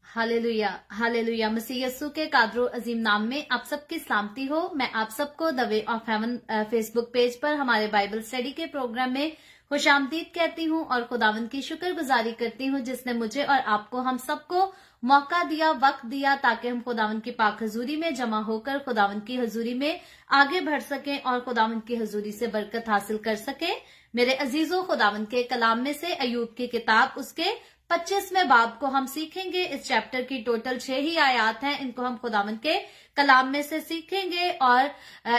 Hallelujah hallelujah. मसीह यस्सु के कादरो अजीम नाम में आप सबकी सलामती हो। मैं आप सबको the way of haven Facebook page पर हमारे बाइबल स्टडी के प्रोग्राम में खुशामदीद कहती हूँ और खुदावंद की शुक्रगुजारी करती हूँ जिसने मुझे और आपको हम सबको मौका दिया, वक्त दिया ताकि हम खुदावंद की पाक हजूरी में जमा होकर खुदावंद की हजूरी में आगे बढ़ सकें और खुदावंद की हजूरी से बरकत हासिल कर सकें। मेरे अजीजों, खुदावंद के कलाम में से अय्यूब की किताब उसके 25वें बाब को हम सीखेंगे। इस चैप्टर की टोटल 6 ही आयात हैं। इनको हम खुदावंद के कलाम में से सीखेंगे और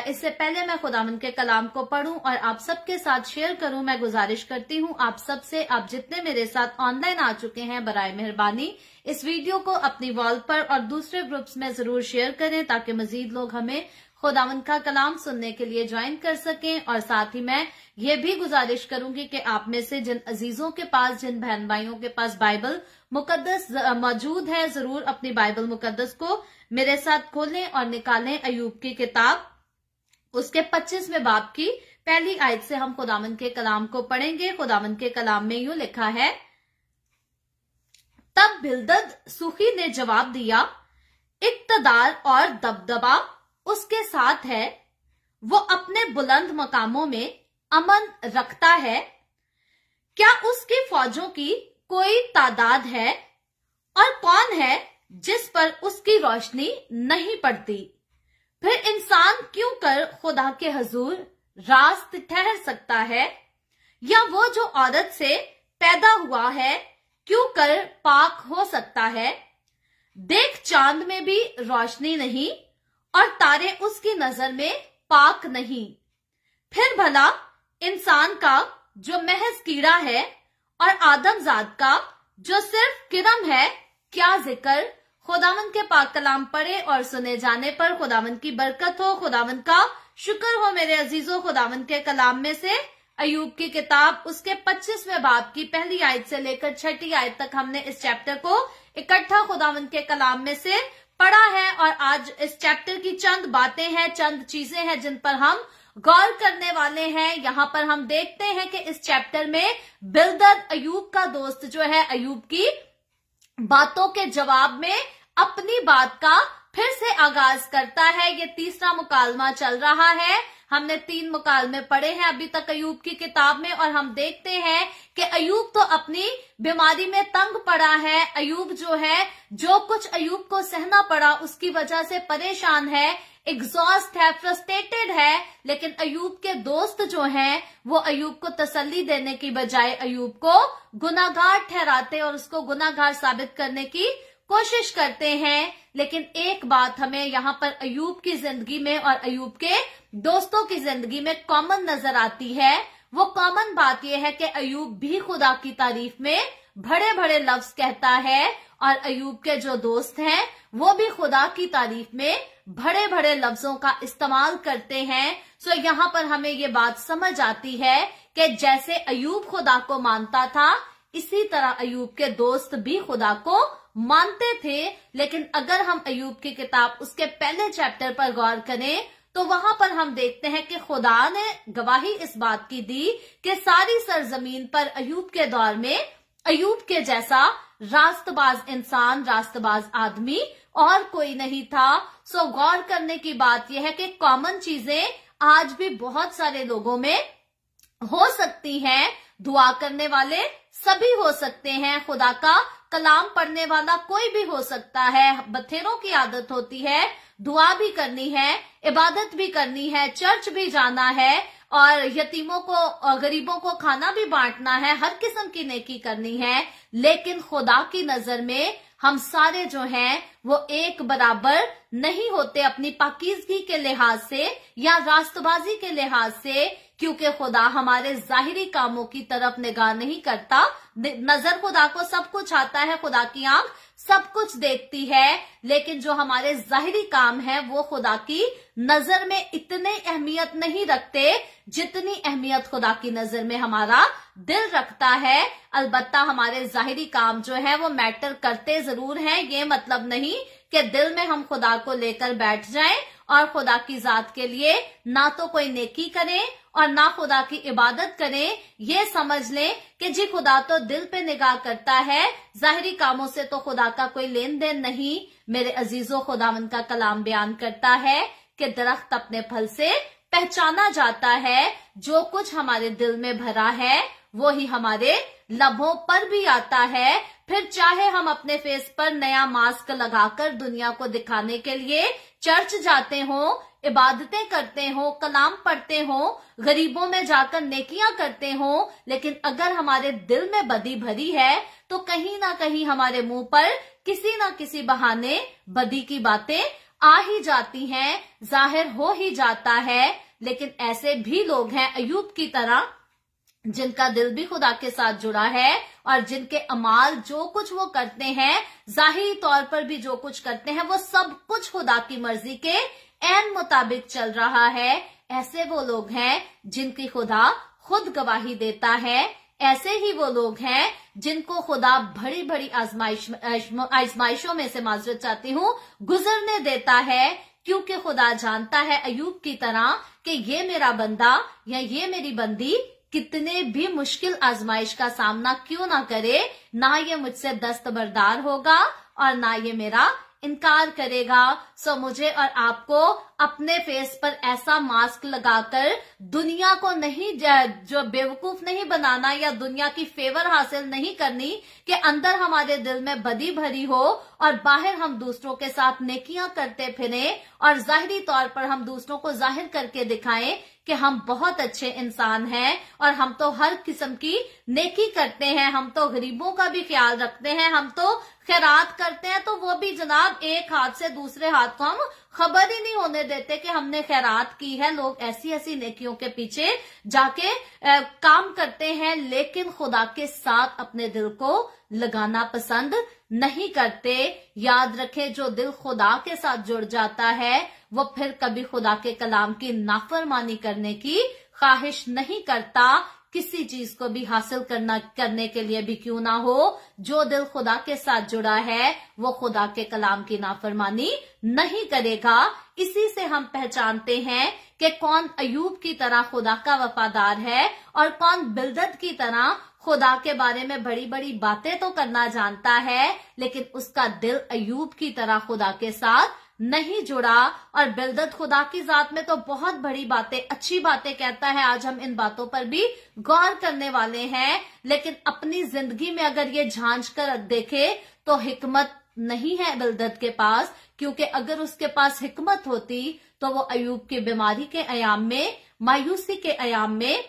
इससे पहले मैं खुदावंद के कलाम को पढ़ूं और आप सबके साथ शेयर करूं, मैं गुजारिश करती हूं आप सबसे, आप जितने मेरे साथ ऑनलाइन आ चुके हैं, बराए मेहरबानी इस वीडियो को अपनी वॉल पर और दूसरे ग्रुप्स में जरूर शेयर करें ताकि मजीद लोग हमें खुदावंद का कलाम सुनने के लिए ज्वाइन कर सकें। और साथ ही मैं ये भी गुजारिश करूंगी कि आप में से जिन अजीजों के पास, जिन बहन भाइयों के पास बाइबल मुकद्दस मौजूद है, जरूर अपनी बाइबल मुकद्दस को मेरे साथ खोलें और निकालें। अय्यूब की किताब उसके 25वें बाब की पहली आयत से हम खुदावंद के कलाम को पढ़ेंगे। खुदावंद के कलाम में यूं लिखा है, तब बिल्दद सूखी ने जवाब दिया, इक्तदार और दबदबा उसके साथ है, वो अपने बुलंद मकामों में अमन रखता है। क्या उसकी फौजों की कोई तादाद है और कौन है जिस पर उसकी रोशनी नहीं पड़ती? फिर इंसान क्यों कर खुदा के हजूर रास्त ठहर सकता है? या वो जो औरत से पैदा हुआ है क्यों कर पाक हो सकता है? देख, चांद में भी रोशनी नहीं और तारे उसकी नजर में पाक नहीं। फिर भला इंसान का जो महज कीड़ा है और आदमजाद का जो सिर्फ किरम है, क्या जिक्र? खुदावंद के पाक कलाम पढ़े और सुने जाने पर खुदावंद की बरकत हो, खुदावंद का शुक्र हो। मेरे अजीजों, खुदावंद के कलाम में से अय्यूब की किताब उसके 25वें बाब की पहली आयत से लेकर 6ठी आयत तक हमने इस चैप्टर को इकट्ठा खुदावंद के कलाम में से पढ़ा है और आज इस चैप्टर की चंद बातें हैं, चंद चीजें हैं जिन पर हम गौर करने वाले हैं। यहाँ पर हम देखते हैं कि इस चैप्टर में बिल्दद अय्यूब का दोस्त जो है, अय्यूब की बातों के जवाब में अपनी बात का फिर से आगाज करता है। ये तीसरा मुकालमा चल रहा है। हमने 3 मुकालमे पढ़े हैं अभी तक अय्यूब की किताब में और हम देखते हैं कि अय्यूब तो अपनी बीमारी में तंग पड़ा है। अय्यूब जो है, जो कुछ अय्यूब को सहना पड़ा उसकी वजह से परेशान है, एग्जॉस्ट है, फ्रस्ट्रेटेड है। लेकिन अय्यूब के दोस्त जो हैं वो अय्यूब को तसल्ली देने की बजाय अय्यूब को गुनाहगार ठहराते और उसको गुनाहगार साबित करने की कोशिश करते हैं। लेकिन एक बात हमें यहाँ पर अय्यूब की जिंदगी में और अय्यूब के दोस्तों की जिंदगी में कॉमन नजर आती है। वो कॉमन बात यह है कि अय्यूब भी खुदा की तारीफ में बड़े बड़े लफ्ज कहता है और अय्यूब के जो दोस्त हैं वो भी खुदा की तारीफ में बड़े बड़े लफ्जों का इस्तेमाल करते हैं। सो यहाँ पर हमें ये बात समझ आती है कि जैसे अय्यूब खुदा को मानता था, इसी तरह अय्यूब के दोस्त भी खुदा को मानते थे। लेकिन अगर हम अय्यूब की किताब उसके पहले चैप्टर पर गौर करें तो वहां पर हम देखते हैं कि खुदा ने गवाही इस बात की दी कि सारी सरजमीन पर अय्यूब के दौर में अय्यूब के जैसा रास्तबाज इंसान, रास्तबाज आदमी और कोई नहीं था। सो गौर करने की बात यह है कि कॉमन चीजें आज भी बहुत सारे लोगों में हो सकती हैं। दुआ करने वाले सभी हो सकते हैं, खुदा का कलाम पढ़ने वाला कोई भी हो सकता है। बथेरों की आदत होती है, दुआ भी करनी है, इबादत भी करनी है, चर्च भी जाना है और यतीमों को, गरीबों को खाना भी बांटना है, हर किस्म की नेकी करनी है। लेकिन खुदा की नजर में हम सारे जो हैं वो एक बराबर नहीं होते अपनी पाकीज़गी के लिहाज से या रास्तबाजी के लिहाज से, क्योंकि खुदा हमारे जाहिरी कामों की तरफ निगाह नहीं करता। नजर खुदा को सब कुछ आता है, खुदा की आंख सब कुछ देखती है, लेकिन जो हमारे जाहिरी काम है वो खुदा की नजर में इतने अहमियत नहीं रखते जितनी अहमियत खुदा की नजर में हमारा दिल रखता है। अलबत्ता हमारे जाहिरी काम जो है वो मैटर करते जरूर हैं। ये मतलब नहीं कि दिल में हम खुदा को लेकर बैठ जाएं और खुदा की जात के लिए ना तो कोई नेकी करें और ना खुदा की इबादत करें, ये समझ लें कि जी खुदा तो दिल पे निगाह करता है, जाहिरी कामों से तो खुदा का कोई लेन देन नहीं। मेरे अजीजों, खुदावंद का कलाम बयान करता है कि दरख्त अपने फल से पहचाना जाता है। जो कुछ हमारे दिल में भरा है वो ही हमारे लबों पर भी आता है। फिर चाहे हम अपने फेस पर नया मास्क लगाकर दुनिया को दिखाने के लिए चर्च जाते हो, इबादतें करते हो, कलाम पढ़ते हो, गरीबों में जाकर नेकियां करते हो, लेकिन अगर हमारे दिल में बदी भरी है तो कहीं ना कहीं हमारे मुंह पर किसी ना किसी बहाने बदी की बातें आ ही जाती हैं, जाहिर हो ही जाता है। लेकिन ऐसे भी लोग हैं अय्यूब की तरह जिनका दिल भी खुदा के साथ जुड़ा है और जिनके अमाल जो कुछ वो करते हैं, जाहिरी तौर पर भी जो कुछ करते हैं, वो सब कुछ खुदा की मर्जी के ऐन मुताबिक चल रहा है। ऐसे वो लोग हैं जिनकी खुदा खुद गवाही देता है। ऐसे ही वो लोग हैं जिनको खुदा बड़ी बड़ी आजमाइशों में से, माजरत चाहती हूँ, गुजरने देता है, क्योंकि खुदा जानता है अय्यूब की तरह कि ये मेरा बंदा या ये मेरी बंदी कितने भी मुश्किल आजमाइश का सामना क्यों ना करे, ना ये मुझसे दस्तबरदार होगा और ना ये मेरा इनकार करेगा। सो मुझे और आपको अपने फेस पर ऐसा मास्क लगाकर दुनिया को नहीं, जो बेवकूफ नहीं बनाना या दुनिया की फेवर हासिल नहीं करनी कि अंदर हमारे दिल में बदी भरी हो और बाहर हम दूसरों के साथ नेकियां करते फिरें और जाहिरी तौर पर हम दूसरों को जाहिर करके दिखाएं कि हम बहुत अच्छे इंसान हैं और हम तो हर किस्म की नेकी करते हैं, हम तो गरीबों का भी ख्याल रखते हैं, हम तो खैरात करते हैं, तो वो भी जनाब एक हाथ से दूसरे हाथ को हम खबर ही नहीं होने देते कि हमने खैरात की है। लोग ऐसी ऐसी नेकियों के पीछे जाके काम करते हैं, लेकिन खुदा के साथ अपने दिल को लगाना पसंद नहीं करते। याद रखें, जो दिल खुदा के साथ जुड़ जाता है वो फिर कभी खुदा के कलाम की नाफरमानी करने की ख्वाहिश नहीं करता, किसी चीज को भी हासिल करने के लिए भी क्यों ना हो। जो दिल खुदा के साथ जुड़ा है वो खुदा के कलाम की नाफरमानी नहीं करेगा। इसी से हम पहचानते हैं कि कौन अय्यूब की तरह खुदा का वफादार है और कौन बिल्दद की तरह खुदा के बारे में बड़ी बड़ी बातें तो करना जानता है, लेकिन उसका दिल अय्यूब की तरह खुदा के साथ नहीं जुड़ा। और बिल्दद खुदा की जात में तो बहुत बड़ी बातें, अच्छी बातें कहता है। आज हम इन बातों पर भी गौर करने वाले हैं, लेकिन अपनी जिंदगी में अगर ये झांझ कर देखे तो हिकमत नहीं है बिल्दद के पास, क्योंकि अगर उसके पास हिकमत होती तो वो अय्यूब की बीमारी के अयाम में, मायूसी के अयाम में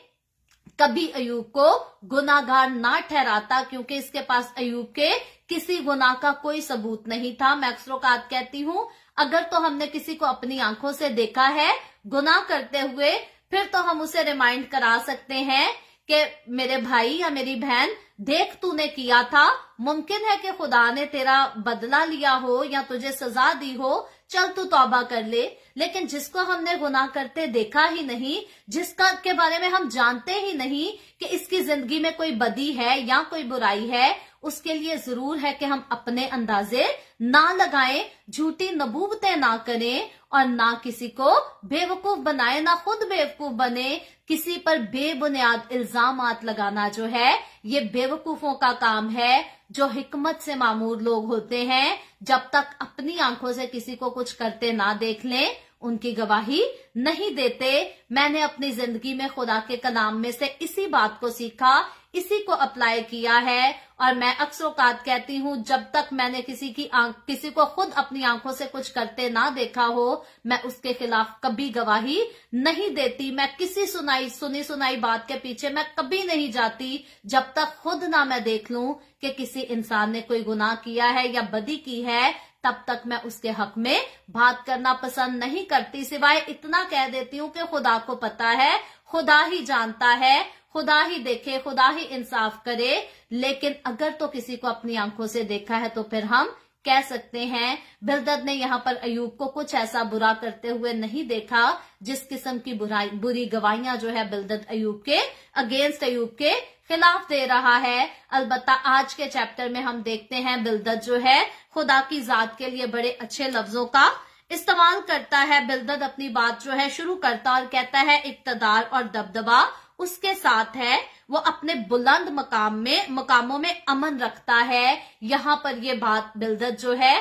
कभी अय्यूब को गुनाहगार ना ठहराता, क्योंकि इसके पास अय्यूब के किसी गुनाह का कोई सबूत नहीं था। मैं अक्सर औकात कहती हूँ, अगर तो हमने किसी को अपनी आंखों से देखा है गुनाह करते हुए, फिर तो हम उसे रिमाइंड करा सकते हैं कि मेरे भाई या मेरी बहन देख, तूने किया था, मुमकिन है कि खुदा ने तेरा बदला लिया हो या तुझे सजा दी हो, चल तू तौबा कर ले। लेकिन जिसको हमने गुनाह करते देखा ही नहीं, जिसका के बारे में हम जानते ही नहीं कि इसकी जिंदगी में कोई बदी है या कोई बुराई है, उसके लिए जरूर है कि हम अपने अंदाजे ना लगाएं, झूठी नबूवतें ना करें और ना किसी को बेवकूफ बनाए, ना खुद बेवकूफ बने। किसी पर बेबुनियाद इल्जामात लगाना जो है ये बेवकूफों का काम है। जो हिकमत से मामूर लोग होते हैं, जब तक अपनी आंखों से किसी को कुछ करते ना देख लें, उनकी गवाही नहीं देते। मैंने अपनी जिंदगी में खुदा के कलाम में से इसी बात को सीखा, इसी को अप्लाई किया है। और मैं अक्सर औकात कहती हूँ, जब तक मैंने किसी को खुद अपनी आंखों से कुछ करते ना देखा हो, मैं उसके खिलाफ कभी गवाही नहीं देती। मैं किसी सुनी सुनाई बात के पीछे मैं कभी नहीं जाती, जब तक खुद ना मैं देख लूं कि किसी इंसान ने कोई गुनाह किया है या बदी की है, तब तक मैं उसके हक में बात करना पसंद नहीं करती। सिवाय इतना कह देती हूँ कि खुदा को पता है, खुदा ही जानता है, खुदा ही देखे, खुदा ही इंसाफ करे। लेकिन अगर तो किसी को अपनी आंखों से देखा है तो फिर हम कह सकते हैं बिल्दद ने यहाँ पर अय्यूब को कुछ ऐसा बुरा करते हुए नहीं देखा जिस किस्म की बुरी गवाहियां जो है बिल्दद अय्यूब के अगेंस्ट, अय्यूब के खिलाफ दे रहा है। अलबत्ता आज के चैप्टर में हम देखते हैं बिल्दद जो है खुदा की जात के लिए बड़े अच्छे लफ्जों का इस्तेमाल करता है। बिलदद अपनी बात जो है शुरू करता और कहता है इक्तदार और दबदबा उसके साथ है, वो अपने बुलंद मकामों में अमन रखता है। यहां पर ये बात बिलदद जो है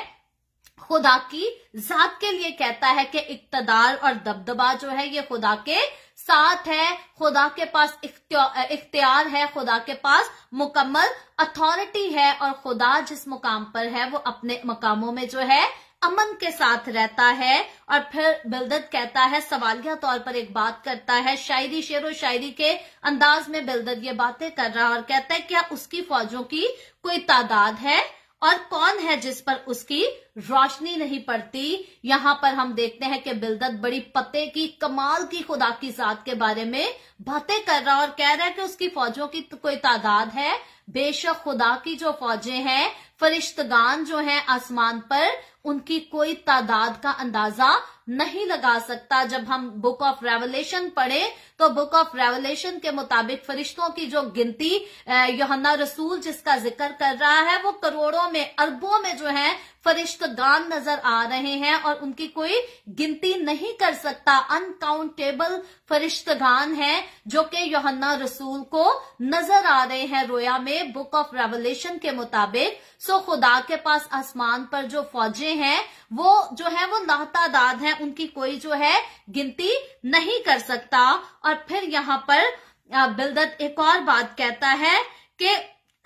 खुदा की जात के लिए कहता है कि इक्तदार और दबदबा जो है ये खुदा के साथ है, खुदा के पास इख्तियार है, खुदा के पास मुकम्मल अथॉरिटी है और खुदा जिस मुकाम पर है वो अपने मकामों में जो है अमन के साथ रहता है। और फिर बिलदद कहता है, सवालिया तौर पर एक बात करता है, शायरी शेरो शायरी के अंदाज में बिलदद ये बातें कर रहा और कहता है क्या उसकी फौजों की कोई तादाद है और कौन है जिस पर उसकी रोशनी नहीं पड़ती। यहां पर हम देखते हैं कि बिलदद बड़ी पते की कमाल की खुदा की जात के बारे में बातें कर रहा और कह रहा है कि उसकी फौजों की तो कोई तादाद है। बेशक खुदा की जो फौजें हैं, फरिश्तगान जो हैं आसमान पर, उनकी कोई तादाद का अंदाजा नहीं लगा सकता। जब हम बुक ऑफ रेवलेशन पढ़े तो बुक ऑफ रेवलेशन के मुताबिक फरिश्तों की जो गिनती यूहन्ना रसूल जिसका जिक्र कर रहा है वो करोड़ों में अरबों में जो है फरिश्तगान नजर आ रहे हैं और उनकी कोई गिनती नहीं कर सकता। अनकाउंटेबल फरिश्तगान हैं जो कि यूहन्ना रसूल को नजर आ रहे हैं रोया में बुक ऑफ रेवलेशन के मुताबिक। सो खुदा के पास आसमान पर जो फौजें हैं वो जो है वो लातादाद है, उनकी कोई जो है गिनती नहीं कर सकता। और फिर यहां पर बिलदद एक और बात कहता है कि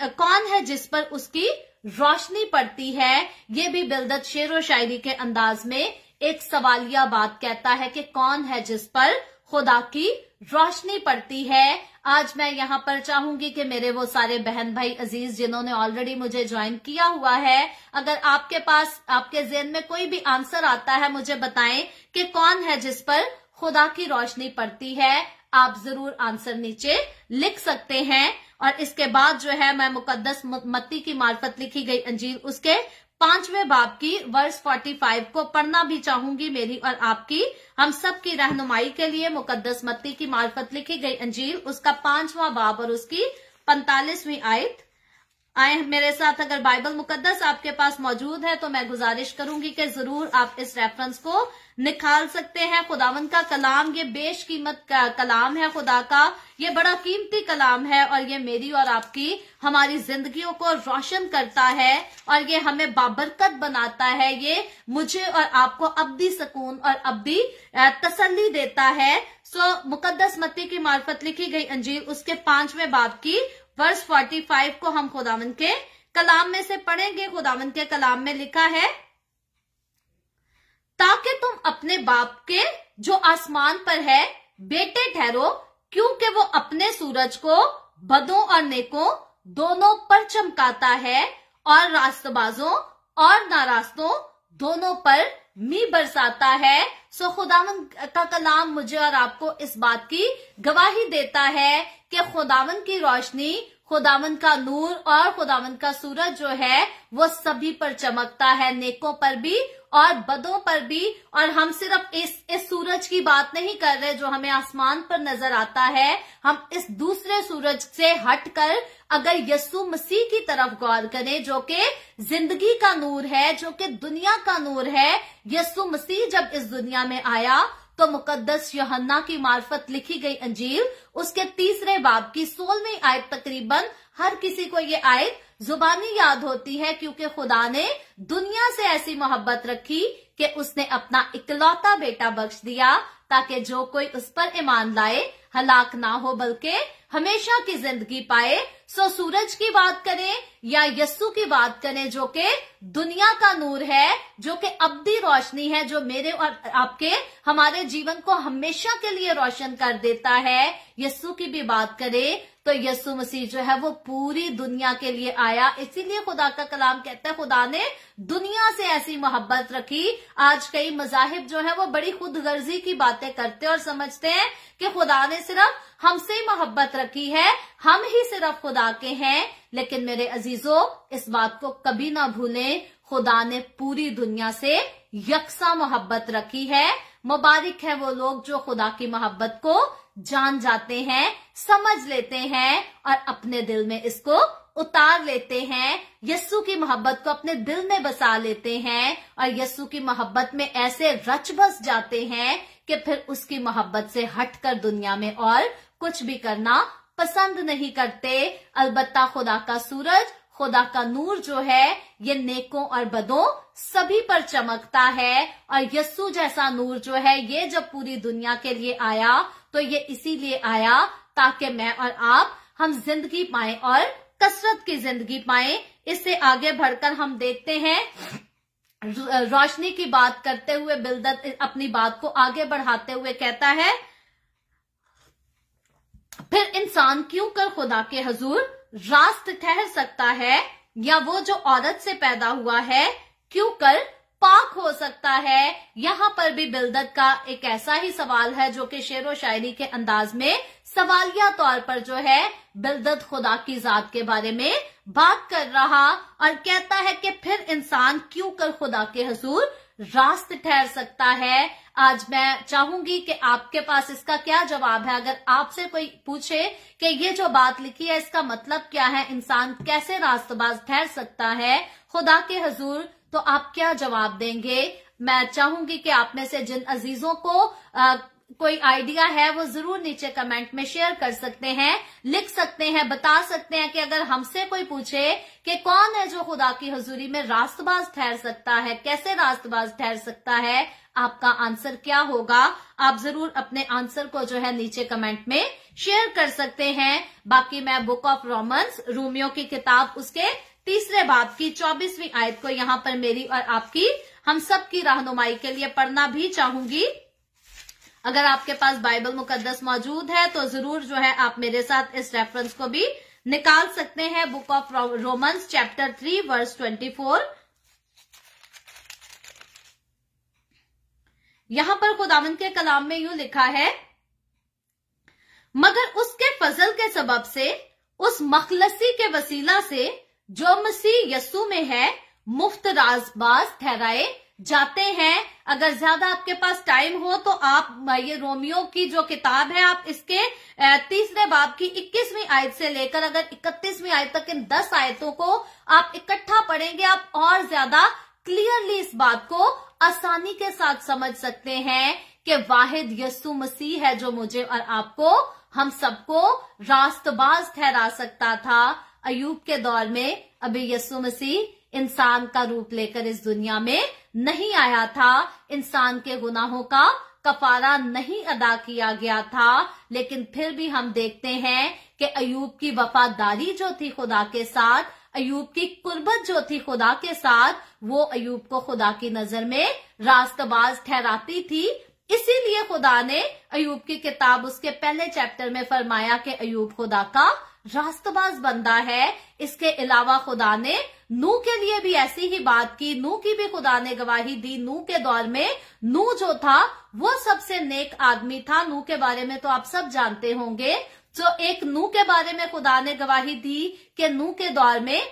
कौन है जिस पर उसकी रोशनी पड़ती है। ये भी बिलदद शेर व शायरी के अंदाज में एक सवालिया बात कहता है कि कौन है जिस पर खुदा की रोशनी पड़ती है। आज मैं यहाँ पर चाहूंगी कि मेरे वो सारे बहन भाई अजीज जिन्होंने ऑलरेडी मुझे ज्वाइन किया हुआ है, अगर आपके पास आपके ज़हन में कोई भी आंसर आता है मुझे बताएं कि कौन है जिस पर खुदा की रोशनी पड़ती है। आप जरूर आंसर नीचे लिख सकते हैं। और इसके बाद जो है मैं मुकद्दस मत्ती की मार्फत लिखी गई अंजील उसके 5वें बाब की वर्स 45 को पढ़ना भी चाहूंगी। मेरी और आपकी हम सब की रहनुमाई के लिए मुकद्दस मत्ती की मार्फत लिखी गई अंजील उसका 5वां बाब और उसकी 45वीं आयत। आए मेरे साथ, अगर बाइबल मुकद्दस आपके पास मौजूद है तो मैं गुजारिश करूंगी कि जरूर आप इस रेफरेंस को निकाल सकते हैं। खुदावंद का कलाम ये बेशकीमत का कलाम है, खुदा का ये बड़ा कीमती कलाम है और ये मेरी और आपकी हमारी जिंदगियों को रोशन करता है और ये हमें बाबरकत बनाता है। ये मुझे और आपको अब्दी सुकून और अब्दी तसल्ली देता है। सो मुकद्दस मत्ती की मार्फत लिखी गई अंजील उसके 5वें बाब की वर्स 45 को हम खुदावंद के कलाम में से पढ़ेंगे। खुदावंद के कलाम में लिखा है, ताकि तुम अपने बाप के जो आसमान पर है बेटे ठहरो, क्योंकि वो अपने सूरज को बदों और नेकों दोनों पर चमकाता है और रास्तबाजों और नारास्तों दोनों पर मी बरसाता है। सो खुदावंद का कलाम मुझे और आपको इस बात की गवाही देता है कि खुदावंद की रोशनी, खुदावंद का नूर और खुदावंद का सूरज जो है वो सभी पर चमकता है, नेकों पर भी और बदों पर भी। और हम सिर्फ इस सूरज की बात नहीं कर रहे जो हमें आसमान पर नजर आता है, हम इस दूसरे सूरज से हटकर अगर यीशु मसीह की तरफ गौर करें जो कि जिंदगी का नूर है, जो कि दुनिया का नूर है। यीशु मसीह जब इस दुनिया में आया तो मुकद्दस यूहन्ना की मार्फत लिखी गई अंजील उसके 3 बाब की 16वीं आयत, तकरीबन हर किसी को ये आयत जुबानी याद होती है, क्योंकि खुदा ने दुनिया से ऐसी मोहब्बत रखी कि उसने अपना इकलौता बेटा बख्श दिया ताकि जो कोई उस पर ईमान लाए हलाक ना हो बल्कि हमेशा की जिंदगी पाए। सो सूरज की बात करें या यस्सु की बात करें जो कि दुनिया का नूर है, जो कि अब्दी रोशनी है, जो मेरे और आपके हमारे जीवन को हमेशा के लिए रोशन कर देता है। यस्सु की भी बात करें तो यस्सु मसीह जो है वो पूरी दुनिया के लिए आया। इसीलिए खुदा का कलाम कहता है खुदा ने दुनिया से ऐसी मोहब्बत रखी। आज कई मजाहिब जो है वो बड़ी खुदगर्जी की बातें करते और समझते हैं कि खुदा ने सिर्फ हमसे ही मोहब्बत रखी है, हम ही सिर्फ खुदा के हैं। लेकिन मेरे अजीजों, इस बात को कभी ना भूलें, खुदा ने पूरी दुनिया से यकसा मोहब्बत रखी है। मुबारक है वो लोग जो खुदा की मोहब्बत को जान जाते हैं, समझ लेते हैं और अपने दिल में इसको उतार लेते हैं, यस्सु की मोहब्बत को अपने दिल में बसा लेते हैं और यस्सु की मोहब्बत में ऐसे रच बस जाते हैं कि फिर उसकी मोहब्बत से हटकर दुनिया में और कुछ भी करना पसंद नहीं करते। अलबत्ता खुदा का सूरज, खुदा का नूर जो है ये नेकों और बदों सभी पर चमकता है। और यस्सु जैसा नूर जो है ये जब पूरी दुनिया के लिए आया तो ये इसीलिए आया ताकि मैं और आप हम जिंदगी पाएं और कसरत की जिंदगी पाएं। इससे आगे बढ़कर हम देखते हैं, रोशनी की बात करते हुए बिलदद अपनी बात को आगे बढ़ाते हुए कहता है, फिर इंसान क्यों कर खुदा के हुजूर रास्त ठहर सकता है, या वो जो औरत से पैदा हुआ है क्यों कर पाक हो सकता है। यहाँ पर भी बिलदद का एक ऐसा ही सवाल है जो कि शेर व शायरी के अंदाज में सवालिया तौर पर जो है बिलदद खुदा की जात के बारे में बात कर रहा और कहता है कि फिर इंसान क्यों कर खुदा के हुजूर रास्त ठहर सकता है। आज मैं चाहूंगी कि आपके पास इसका क्या जवाब है। अगर आपसे कोई पूछे कि ये जो बात लिखी है इसका मतलब क्या है, इंसान कैसे रास्तबाज ठहर सकता है खुदा के हुजूर, तो आप क्या जवाब देंगे। मैं चाहूंगी कि आप में से जिन अजीजों को कोई आइडिया है वो जरूर नीचे कमेंट में शेयर कर सकते हैं, लिख सकते हैं, बता सकते हैं कि अगर हमसे कोई पूछे कि कौन है जो खुदा की हुजूरी में रास्तबाज ठहर सकता है, कैसे रास्तबाज ठहर सकता है, आपका आंसर क्या होगा। आप जरूर अपने आंसर को जो है नीचे कमेंट में शेयर कर सकते हैं। बाकी मैं बुक ऑफ रोमन्स, रोमियो की किताब, उसके 3 बाब की 24वीं आयत को यहाँ पर मेरी और आपकी, हम सब की रहनुमाई के लिए पढ़ना भी चाहूंगी। अगर आपके पास बाइबल मुकद्दस मौजूद है तो जरूर जो है आप मेरे साथ इस रेफरेंस को भी निकाल सकते हैं। Book of Romans chapter 3 verse 24। यहां पर खुदावंद के कलाम में यूं लिखा है, मगर उसके फजल के सबब से, उस मखलसी के वसीला से जो मसीह यस्सु में है, मुफ्त राजबाज ठहराए जाते हैं। अगर ज्यादा आपके पास टाइम हो तो आप ये रोमियो की जो किताब है आप इसके 3 बाब की 21वीं आयत से लेकर अगर 31वीं आयत तक इन 10 आयतों को आप इकट्ठा पढ़ेंगे, आप और ज्यादा क्लियरली इस बात को आसानी के साथ समझ सकते हैं कि वाहिद यस्सु मसीह है जो मुझे और आपको, हम सबको रास्तबाज ठहरा सकता था। अय्यूब के दौर में अभी यस्सु मसीह इंसान का रूप लेकर इस दुनिया में नहीं आया था, इंसान के गुनाहों का कफारा नहीं अदा किया गया था, लेकिन फिर भी हम देखते हैं कि अय्यूब की वफादारी जो थी खुदा के साथ, अय्यूब की कुर्बत जो थी खुदा के साथ, वो अय्यूब को खुदा की नजर में रास्तबाज ठहराती थी। इसीलिए खुदा ने अय्यूब की किताब उसके पहले चैप्टर में फरमाया कि अय्यूब खुदा का रास्तबाज बंदा है। इसके अलावा खुदा ने नूह के लिए भी ऐसी ही बात की, नूह की भी खुदा ने गवाही दी। नूह के दौर में नूह जो था वो सबसे नेक आदमी था, नूह के बारे में तो आप सब जानते होंगे। तो एक नूह के बारे में खुदा ने गवाही दी कि नूह के दौर में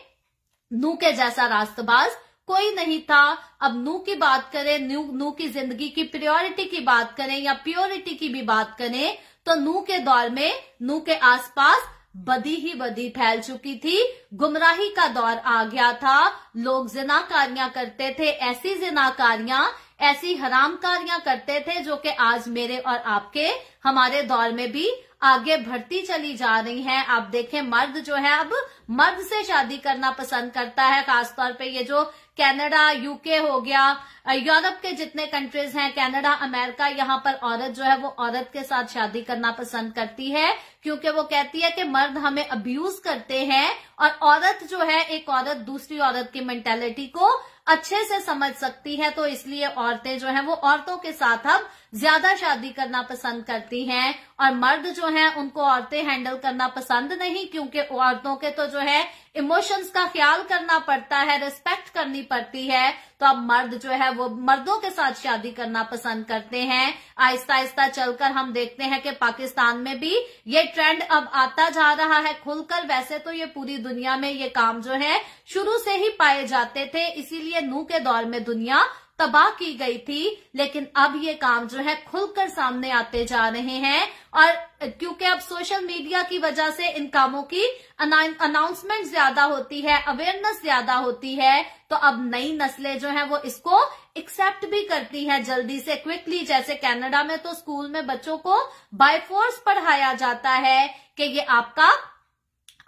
नूह के जैसा रास्तबाज कोई नहीं था। अब नूह की बात करें, नूह की जिंदगी की प्रायोरिटी की बात करें या प्योरिटी की भी बात करें, तो नूह के दौर में नूह के आसपास बदी ही बदी फैल चुकी थी, गुमराही का दौर आ गया था। लोग जिनाकारियां करते थे, ऐसी जिनाकारियां, ऐसी हरामकारियां करते थे जो कि आज मेरे और आपके हमारे दौर में भी आगे बढ़ती चली जा रही हैं। आप देखें, मर्द जो है अब मर्द से शादी करना पसंद करता है, खासतौर पे ये जो कनाडा, यूके हो गया, यूरोप के जितने कंट्रीज हैं, कनाडा, अमेरिका, यहाँ पर औरत जो है वो औरत के साथ शादी करना पसंद करती है, क्योंकि वो कहती है कि मर्द हमें अब्यूज करते हैं और औरत जो है, एक औरत दूसरी औरत की मेंटेलिटी को अच्छे से समझ सकती है, तो इसलिए औरतें जो हैं वो औरतों के साथ अब ज्यादा शादी करना पसंद करती हैं। और मर्द जो हैं उनको औरतें हैंडल करना पसंद नहीं, क्योंकि औरतों के तो जो है इमोशंस का ख्याल करना पड़ता है, रिस्पेक्ट करनी पड़ती है। तो अब मर्द जो है वो मर्दों के साथ शादी करना पसंद करते हैं। आहिस्ता आहिस्ता चलकर हम देखते हैं कि पाकिस्तान में भी ये ट्रेंड अब आता जा रहा है खुलकर। वैसे तो ये पूरी दुनिया में ये काम जो है शुरू से ही पाए जाते थे, इसीलिए नूह के दौर में दुनिया तबाह की गई थी, लेकिन अब ये काम जो है खुलकर सामने आते जा रहे हैं। और क्योंकि अब सोशल मीडिया की वजह से इन कामों की अनाउंसमेंट ज्यादा होती है, अवेयरनेस ज्यादा होती है, तो अब नई नस्लें जो है वो इसको एक्सेप्ट भी करती है जल्दी से, क्विकली। जैसे कनाडा में तो स्कूल में बच्चों को बाय फोर्स पढ़ाया जाता है कि ये आपका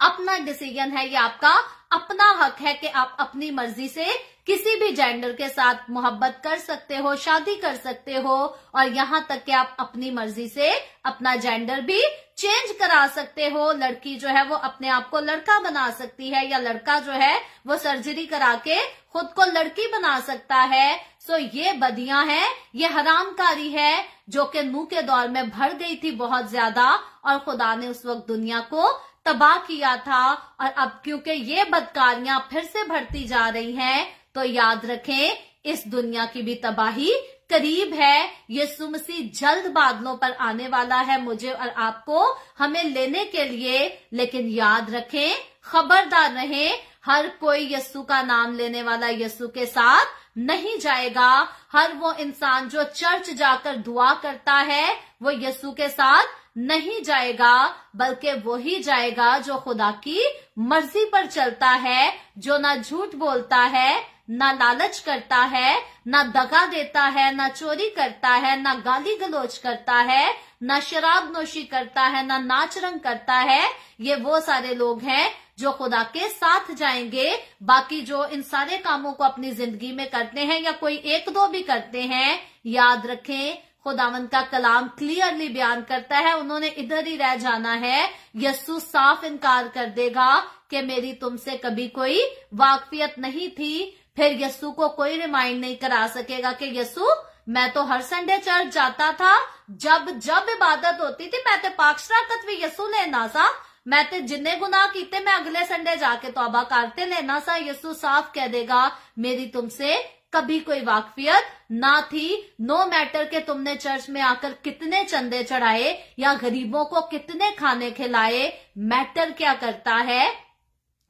अपना डिसीजन है, ये आपका अपना हक है कि आप अपनी मर्जी से किसी भी जेंडर के साथ मोहब्बत कर सकते हो, शादी कर सकते हो, और यहां तक कि आप अपनी मर्जी से अपना जेंडर भी चेंज करा सकते हो। लड़की जो है वो अपने आप को लड़का बना सकती है, या लड़का जो है वो सर्जरी करा के खुद को लड़की बना सकता है। सो ये बदियां हैं, ये हरामकारी है जो कि नूह के दौर में बढ़ गई थी बहुत ज्यादा, और खुदा ने उस वक्त दुनिया को तबाह किया था। और अब क्योंकि ये बदकारियां फिर से बढ़ती जा रही हैं, तो याद रखें इस दुनिया की भी तबाही करीब है। यीशु मसीह जल्द बादलों पर आने वाला है मुझे और आपको, हमें लेने के लिए। लेकिन याद रखें, खबरदार रहें, हर कोई यीशु का नाम लेने वाला यीशु के साथ नहीं जाएगा। हर वो इंसान जो चर्च जाकर दुआ करता है वो यीशु के साथ नहीं जाएगा, बल्कि वो ही जाएगा जो खुदा की मर्जी पर चलता है, जो ना झूठ बोलता है, ना लालच करता है, ना दगा देता है, ना चोरी करता है, ना गाली गलौज करता है, ना शराब नोशी करता है, ना नाच रंग करता है। ये वो सारे लोग हैं जो खुदा के साथ जाएंगे। बाकी जो इन सारे कामों को अपनी जिंदगी में करते हैं या कोई एक दो भी करते हैं, याद रखें खुदावंद का कलाम क्लियरली बयान करता है उन्होंने इधर ही रह जाना है। यीशु साफ इनकार कर देगा कि मेरी तुमसे कभी कोई वाकफियत नहीं थी। फिर यीशु को कोई रिमाइंड नहीं करा सकेगा कि यीशु मैं तो हर संडे चर्च जाता था, जब जब इबादत होती थी मैं तो पाक शराकत भी यीशु लेना सा, मैं तो जिन्ने गुनाह कीते मैं अगले संडे जाके तौबा करते लेना सा। यीशु साफ कह देगा मेरी तुमसे कभी कोई वाकफियत ना थी। नो मैटर के तुमने चर्च में आकर कितने चंदे चढ़ाए या गरीबों को कितने खाने खिलाए, मैटर क्या करता है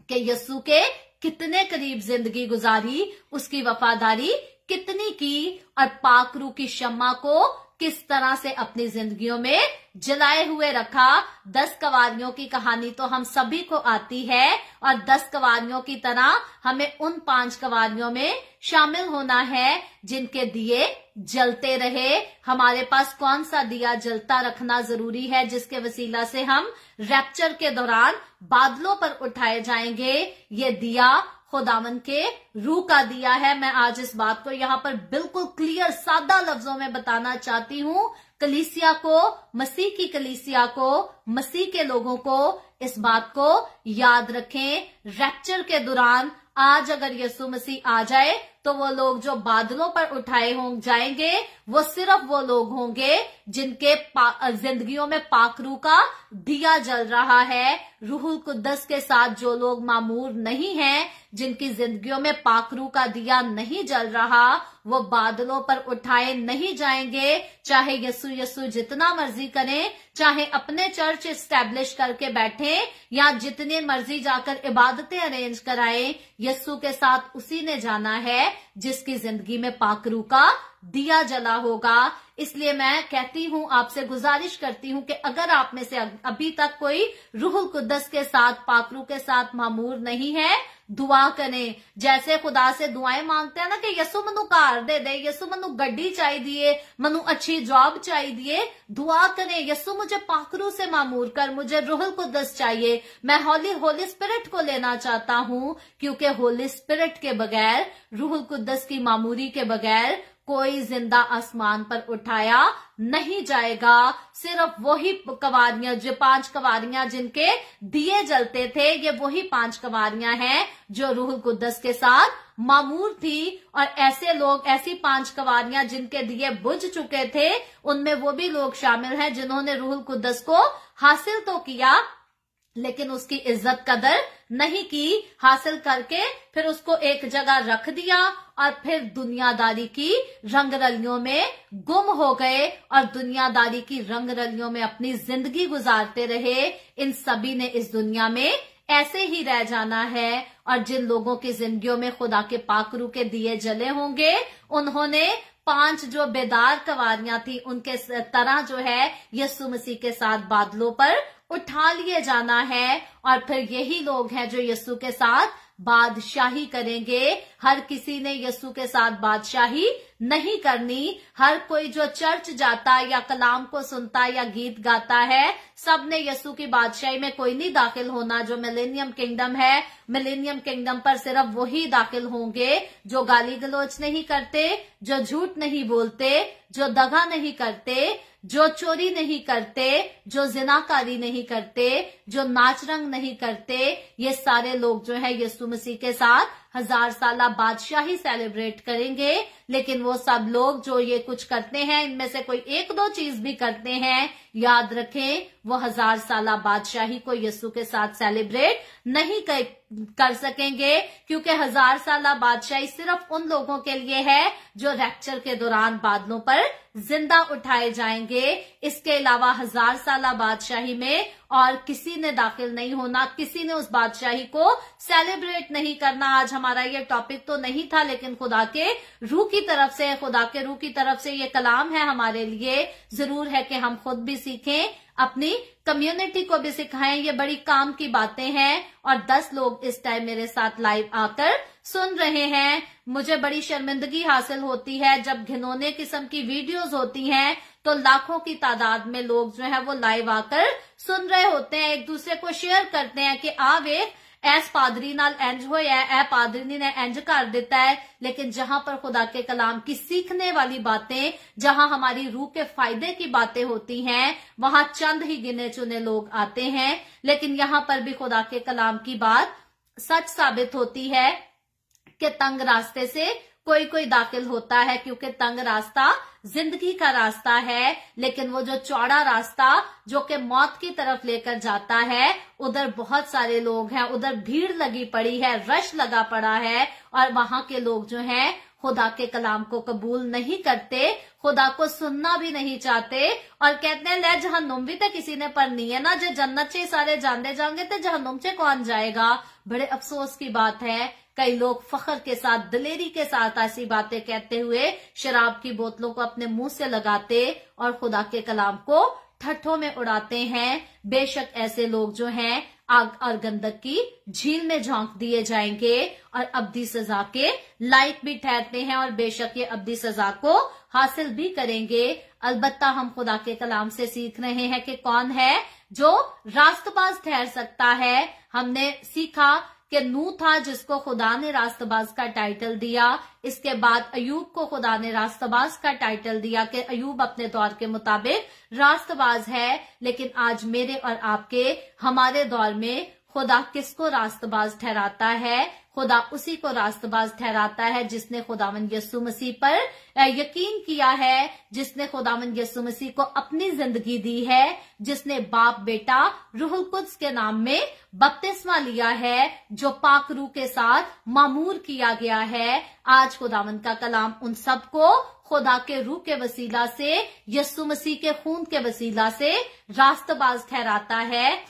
कि यीशु के कितने करीब जिंदगी गुजारी, उसकी वफादारी कितनी की, और पाक रूह की शम्मा को किस तरह से अपनी जिंदगियों में जलाए हुए रखा। 10 कवारियों की कहानी तो हम सभी को आती है, और 10 कवारियों की तरह हमें उन 5 कवारियों में शामिल होना है जिनके दिए जलते रहे। हमारे पास कौन सा दिया जलता रखना जरूरी है जिसके वसीला से हम रैप्चर के दौरान बादलों पर उठाए जाएंगे। ये दिया खुदावन के रूह का दिया है। मैं आज इस बात को यहाँ पर बिल्कुल क्लियर सादा लफ्जों में बताना चाहती हूँ। कलीसिया को, मसीह की कलीसिया को, मसीह के लोगों को इस बात को याद रखें। रैप्चर के दौरान आज अगर यीशु मसीह आ जाए तो वो लोग जो बादलों पर उठाए जाएंगे वो सिर्फ वो लोग होंगे जिनके जिंदगियों में पाक रूह का दिया जल रहा है। रूहुल कुद्दस के साथ जो लोग मामूर नहीं हैं, जिनकी जिंदगियों में पाक रूह का दिया नहीं जल रहा, वो बादलों पर उठाए नहीं जाएंगे। चाहे यीशु जितना मर्जी करें, चाहे अपने चर्च एस्टैब्लिश करके बैठे या जितने मर्जी जाकर इबादतें अरेंज कराएं, यीशु के साथ उसी ने जाना है जिसकी जिंदगी में पाक रूह का दिया जला होगा। इसलिए मैं कहती हूँ, आपसे गुजारिश करती हूँ कि अगर आप में से अभी तक कोई रूहुल कुद्दस के साथ, पाक रूह के साथ मामूर नहीं है, दुआ करें। जैसे खुदा से दुआएं मांगते हैं ना कि यीशु मनु कार दे दे, यीशु मनु गड्डी चाहिए, मनु अच्छी जॉब चाहिए, दुआ करें यीशु मुझे पाक रूह से मामूर कर, मुझे रूहुल कुद्दस चाहिए, मैं होली स्पिरिट को लेना चाहता हूँ। क्योंकि होली स्पिरिट के बगैर, रूहुल कुद्दस की मामूरी के बगैर कोई जिंदा आसमान पर उठाया नहीं जाएगा। सिर्फ वही कवारियां, जो 5 कवारियां जिनके दिए जलते थे, ये वही 5 कवारियां हैं जो रूहुल कुद्दस के साथ मामूर थी। और ऐसे लोग, ऐसी 5 कवारियां जिनके दिए बुझ चुके थे, उनमें वो भी लोग शामिल हैं जिन्होंने रूहुल कुद्दस को हासिल तो किया लेकिन उसकी इज्जत कदर नहीं की। हासिल करके फिर उसको एक जगह रख दिया और फिर दुनियादारी की रंगरलियों में गुम हो गए और दुनियादारी की रंगरलियों में अपनी जिंदगी गुजारते रहे। इन सभी ने इस दुनिया में ऐसे ही रह जाना है, और जिन लोगों की जिंदगियों में खुदा के पाकरू के दिए जले होंगे, उन्होंने 5 जो बेदार कवारियां थी उनके तरह जो है यीशु मसीह के साथ बादलों पर उठा लिए जाना है। और फिर यही लोग हैं जो यीशु के साथ बादशाही करेंगे। हर किसी ने यीशु के साथ बादशाही नहीं करनी। हर कोई जो चर्च जाता या कलाम को सुनता या गीत गाता है, सब ने यीशु की बादशाही में कोई नहीं दाखिल होना। जो मिलेनियम किंगडम है, मिलेनियम किंगडम पर सिर्फ वही दाखिल होंगे जो गाली गलौज नहीं करते, जो झूठ नहीं बोलते, जो दगा नहीं करते, जो चोरी नहीं करते, जो जिनाकारी नहीं करते, जो नाच रंग नहीं करते। ये सारे लोग जो है यीशु मसीह के साथ 1000 साला बादशाही सेलिब्रेट करेंगे। लेकिन वो सब लोग जो ये कुछ करते हैं, इनमें से कोई 1-2 चीज भी करते हैं, याद रखें वो 1000 साला बादशाही को यीशु के साथ सेलिब्रेट नहीं कर सकेंगे, क्योंकि 1000 साला बादशाही सिर्फ उन लोगों के लिए है जो रैप्चर के दौरान बादलों पर जिंदा उठाए जाएंगे। इसके अलावा 1000 साला बादशाही में और किसी ने दाखिल नहीं होना, किसी ने उस बादशाही को सेलिब्रेट नहीं करना। आज हमारा ये टॉपिक तो नहीं था, लेकिन खुदा के रूह की तरफ से, खुदा के रूह की तरफ से ये कलाम है हमारे लिए। जरूर है कि हम खुद भी सीखें, अपनी कम्युनिटी को भी सिखाएं। ये बड़ी काम की बातें हैं। और 10 लोग इस टाइम मेरे साथ लाइव आकर सुन रहे हैं। मुझे बड़ी शर्मिंदगी हासिल होती है जब घिनौने किस्म की वीडियोस होती हैं तो लाखों की तादाद में लोग जो है वो लाइव आकर सुन रहे होते हैं, एक दूसरे को शेयर करते हैं कि आ वे एस पादरी नाल इंज होया, ए पादरी ने इंज कर दिता है। लेकिन जहां पर खुदा के कलाम की सीखने वाली बातें, जहां हमारी रूह के फायदे की बातें होती हैं, वहां चंद ही गिने चुने लोग आते हैं। लेकिन यहां पर भी खुदा के कलाम की बात सच साबित होती है कि तंग रास्ते से कोई कोई दाखिल होता है, क्योंकि तंग रास्ता जिंदगी का रास्ता है। लेकिन वो जो चौड़ा रास्ता जो कि मौत की तरफ लेकर जाता है, उधर बहुत सारे लोग हैं, उधर भीड़ लगी पड़ी है, रश लगा पड़ा है। और वहां के लोग जो हैं खुदा के कलाम को कबूल नहीं करते, खुदा को सुनना भी नहीं चाहते, और कहते हैं ले जहन्नुम भी तो किसी ने पढ़नी है ना, जो जन्नत से सारे जाने जाएंगे तो जहन्नुम से कौन जाएगा। बड़े अफसोस की बात है, कई लोग फख्र के साथ, दिलेरी के साथ ऐसी बातें कहते हुए शराब की बोतलों को अपने मुंह से लगाते और खुदा के कलाम को ठट्ठों में उड़ाते हैं। बेशक ऐसे लोग जो हैं आग और गंधक की झील में झोंक दिए जाएंगे और अब्दी सजा के लायक भी ठहरते हैं, और बेशक ये अब्दी सजा को हासिल भी करेंगे। अलबत्ता हम खुदा के कलाम से सीख रहे हैं कि कौन है जो रास्तबाज ठहर सकता है। हमने सीखा कि नूह था जिसको खुदा ने रास्तबाज का टाइटल दिया। इसके बाद अयूब को खुदा ने रास्तबाज का टाइटल दिया कि अयूब अपने दौर के मुताबिक रास्तबाज है। लेकिन आज मेरे और आपके, हमारे दौर में खुदा किसको रास्तबाज ठहराता है? खुदा उसी को रास्तबाज ठहराता है जिसने खुदावंद यीशु मसीह पर यकीन किया है, जिसने खुदावंद यीशु मसीह को अपनी जिंदगी दी है, जिसने बाप बेटा रूहुल कुद्स के नाम में बपतिस्मा लिया है, जो पाक रूह के साथ मामूर किया गया है। आज खुदावंद का कलाम उन सबको खुदा के रूह के वसीला से, यीशु मसीह के खून के वसीला से रास्तबाज ठहराता है।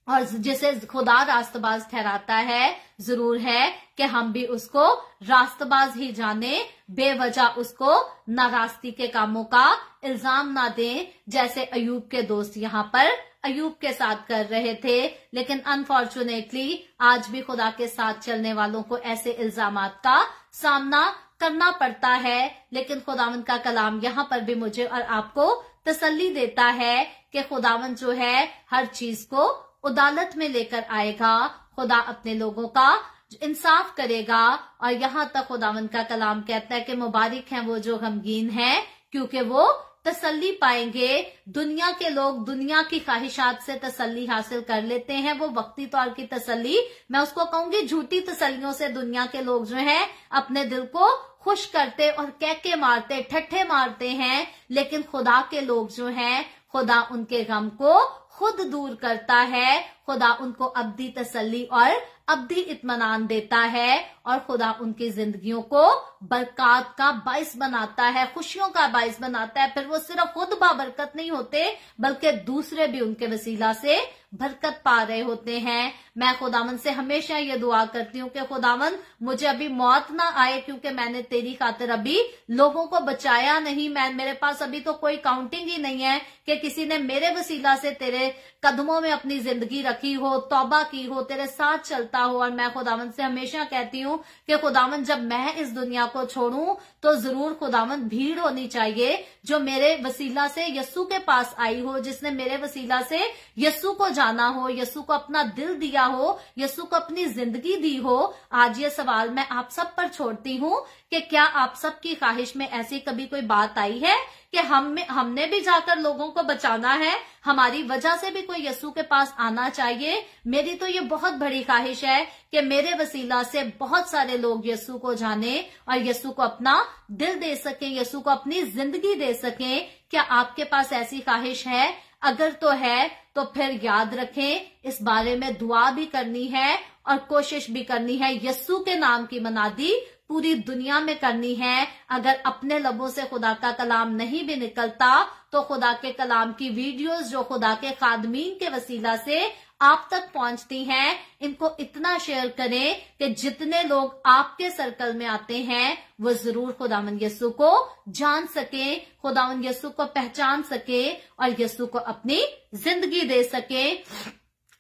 और जिसे खुदा रास्तबाज ठहराता है, जरूर है कि हम भी उसको रास्तबाज ही जाने, बेवजह उसको नारास्ती के कामों का इल्जाम ना दें, जैसे अयूब के दोस्त यहाँ पर अयूब के साथ कर रहे थे। लेकिन अनफॉर्चुनेटली आज भी खुदा के साथ चलने वालों को ऐसे इल्जामात का सामना करना पड़ता है। लेकिन खुदावंद का कलाम यहाँ पर भी मुझे और आपको तसल्ली देता है कि खुदावंद जो है हर चीज को अदालत में लेकर आएगा, खुदा अपने लोगों का इंसाफ करेगा। और यहाँ तक खुदावंद का कलाम कहता है कि मुबारक हैं वो जो गमगीन हैं, क्योंकि वो तसल्ली पाएंगे। दुनिया के लोग दुनिया की ख्वाहिशात से तसल्ली हासिल कर लेते हैं, वो वक्ती तौर की तसल्ली, मैं उसको कहूंगी झूठी तसल्लियों से दुनिया के लोग जो हैं अपने दिल को खुश करते और कहके मारते, ठट्ठे मारते हैं। लेकिन खुदा के लोग जो हैं, खुदा उनके गम को खुद दूर करता है, खुदा उनको अब्दी तसल्ली और अब्दी इत्मीनान देता है। और खुदा उनकी जिंदगियों को बरकत का बाइस बनाता है, खुशियों का बाइस बनाता है। फिर वो सिर्फ खुद बाबरकत नहीं होते बल्कि दूसरे भी उनके वसीला से बरकत पा रहे होते हैं। मैं खुदावन से हमेशा ये दुआ करती हूँ कि खुदावन मुझे अभी मौत ना आए, क्योंकि मैंने तेरी खातिर अभी लोगों को बचाया नहीं। मेरे पास अभी तो कोई काउंटिंग ही नहीं है कि किसी ने मेरे वसीला से तेरे कदमों में अपनी जिंदगी रखी हो, तौबा की हो, तेरे साथ चलता हो। और मैं खुदावन से हमेशा कहती हूँ कि खुदावन जब मैं इस दुनिया को छोड़ूं तो जरूर खुदावन भीड़ होनी चाहिए जो मेरे वसीला से यस्सु के पास आई हो, जिसने मेरे वसीला से यस्सु को जाना हो, यस्सु को अपना दिल दिया हो, यस्सु को अपनी जिंदगी दी हो। आज ये सवाल मैं आप सब पर छोड़ती हूँ कि क्या आप सबकी ख्वाहिश में ऐसी कभी कोई बात आई है कि हमने भी जाकर लोगों को बचाना है, हमारी वजह से भी कोई यस्सु के पास आना चाहिए। मेरी तो ये बहुत बड़ी ख्वाहिश है कि मेरे वसीला से बहुत सारे लोग यस्सु को जाने और यस्सु को अपना दिल दे सकें, यस्सु को अपनी जिंदगी दे सकें। क्या आपके पास ऐसी ख्वाहिश है? अगर तो है तो फिर याद रखें, इस बारे में दुआ भी करनी है और कोशिश भी करनी है। यस्सु के नाम की मनादी पूरी दुनिया में करनी है। अगर अपने लबों से खुदा का कलाम नहीं भी निकलता तो खुदा के कलाम की वीडियोस जो खुदा के खादमीन के वसीला से आप तक पहुंचती हैं, इनको इतना शेयर करें कि जितने लोग आपके सर्कल में आते हैं वो जरूर खुदावन यस्सु को जान सके, खुदावन यस्सु को पहचान सके और यस्सु को अपनी जिंदगी दे सके।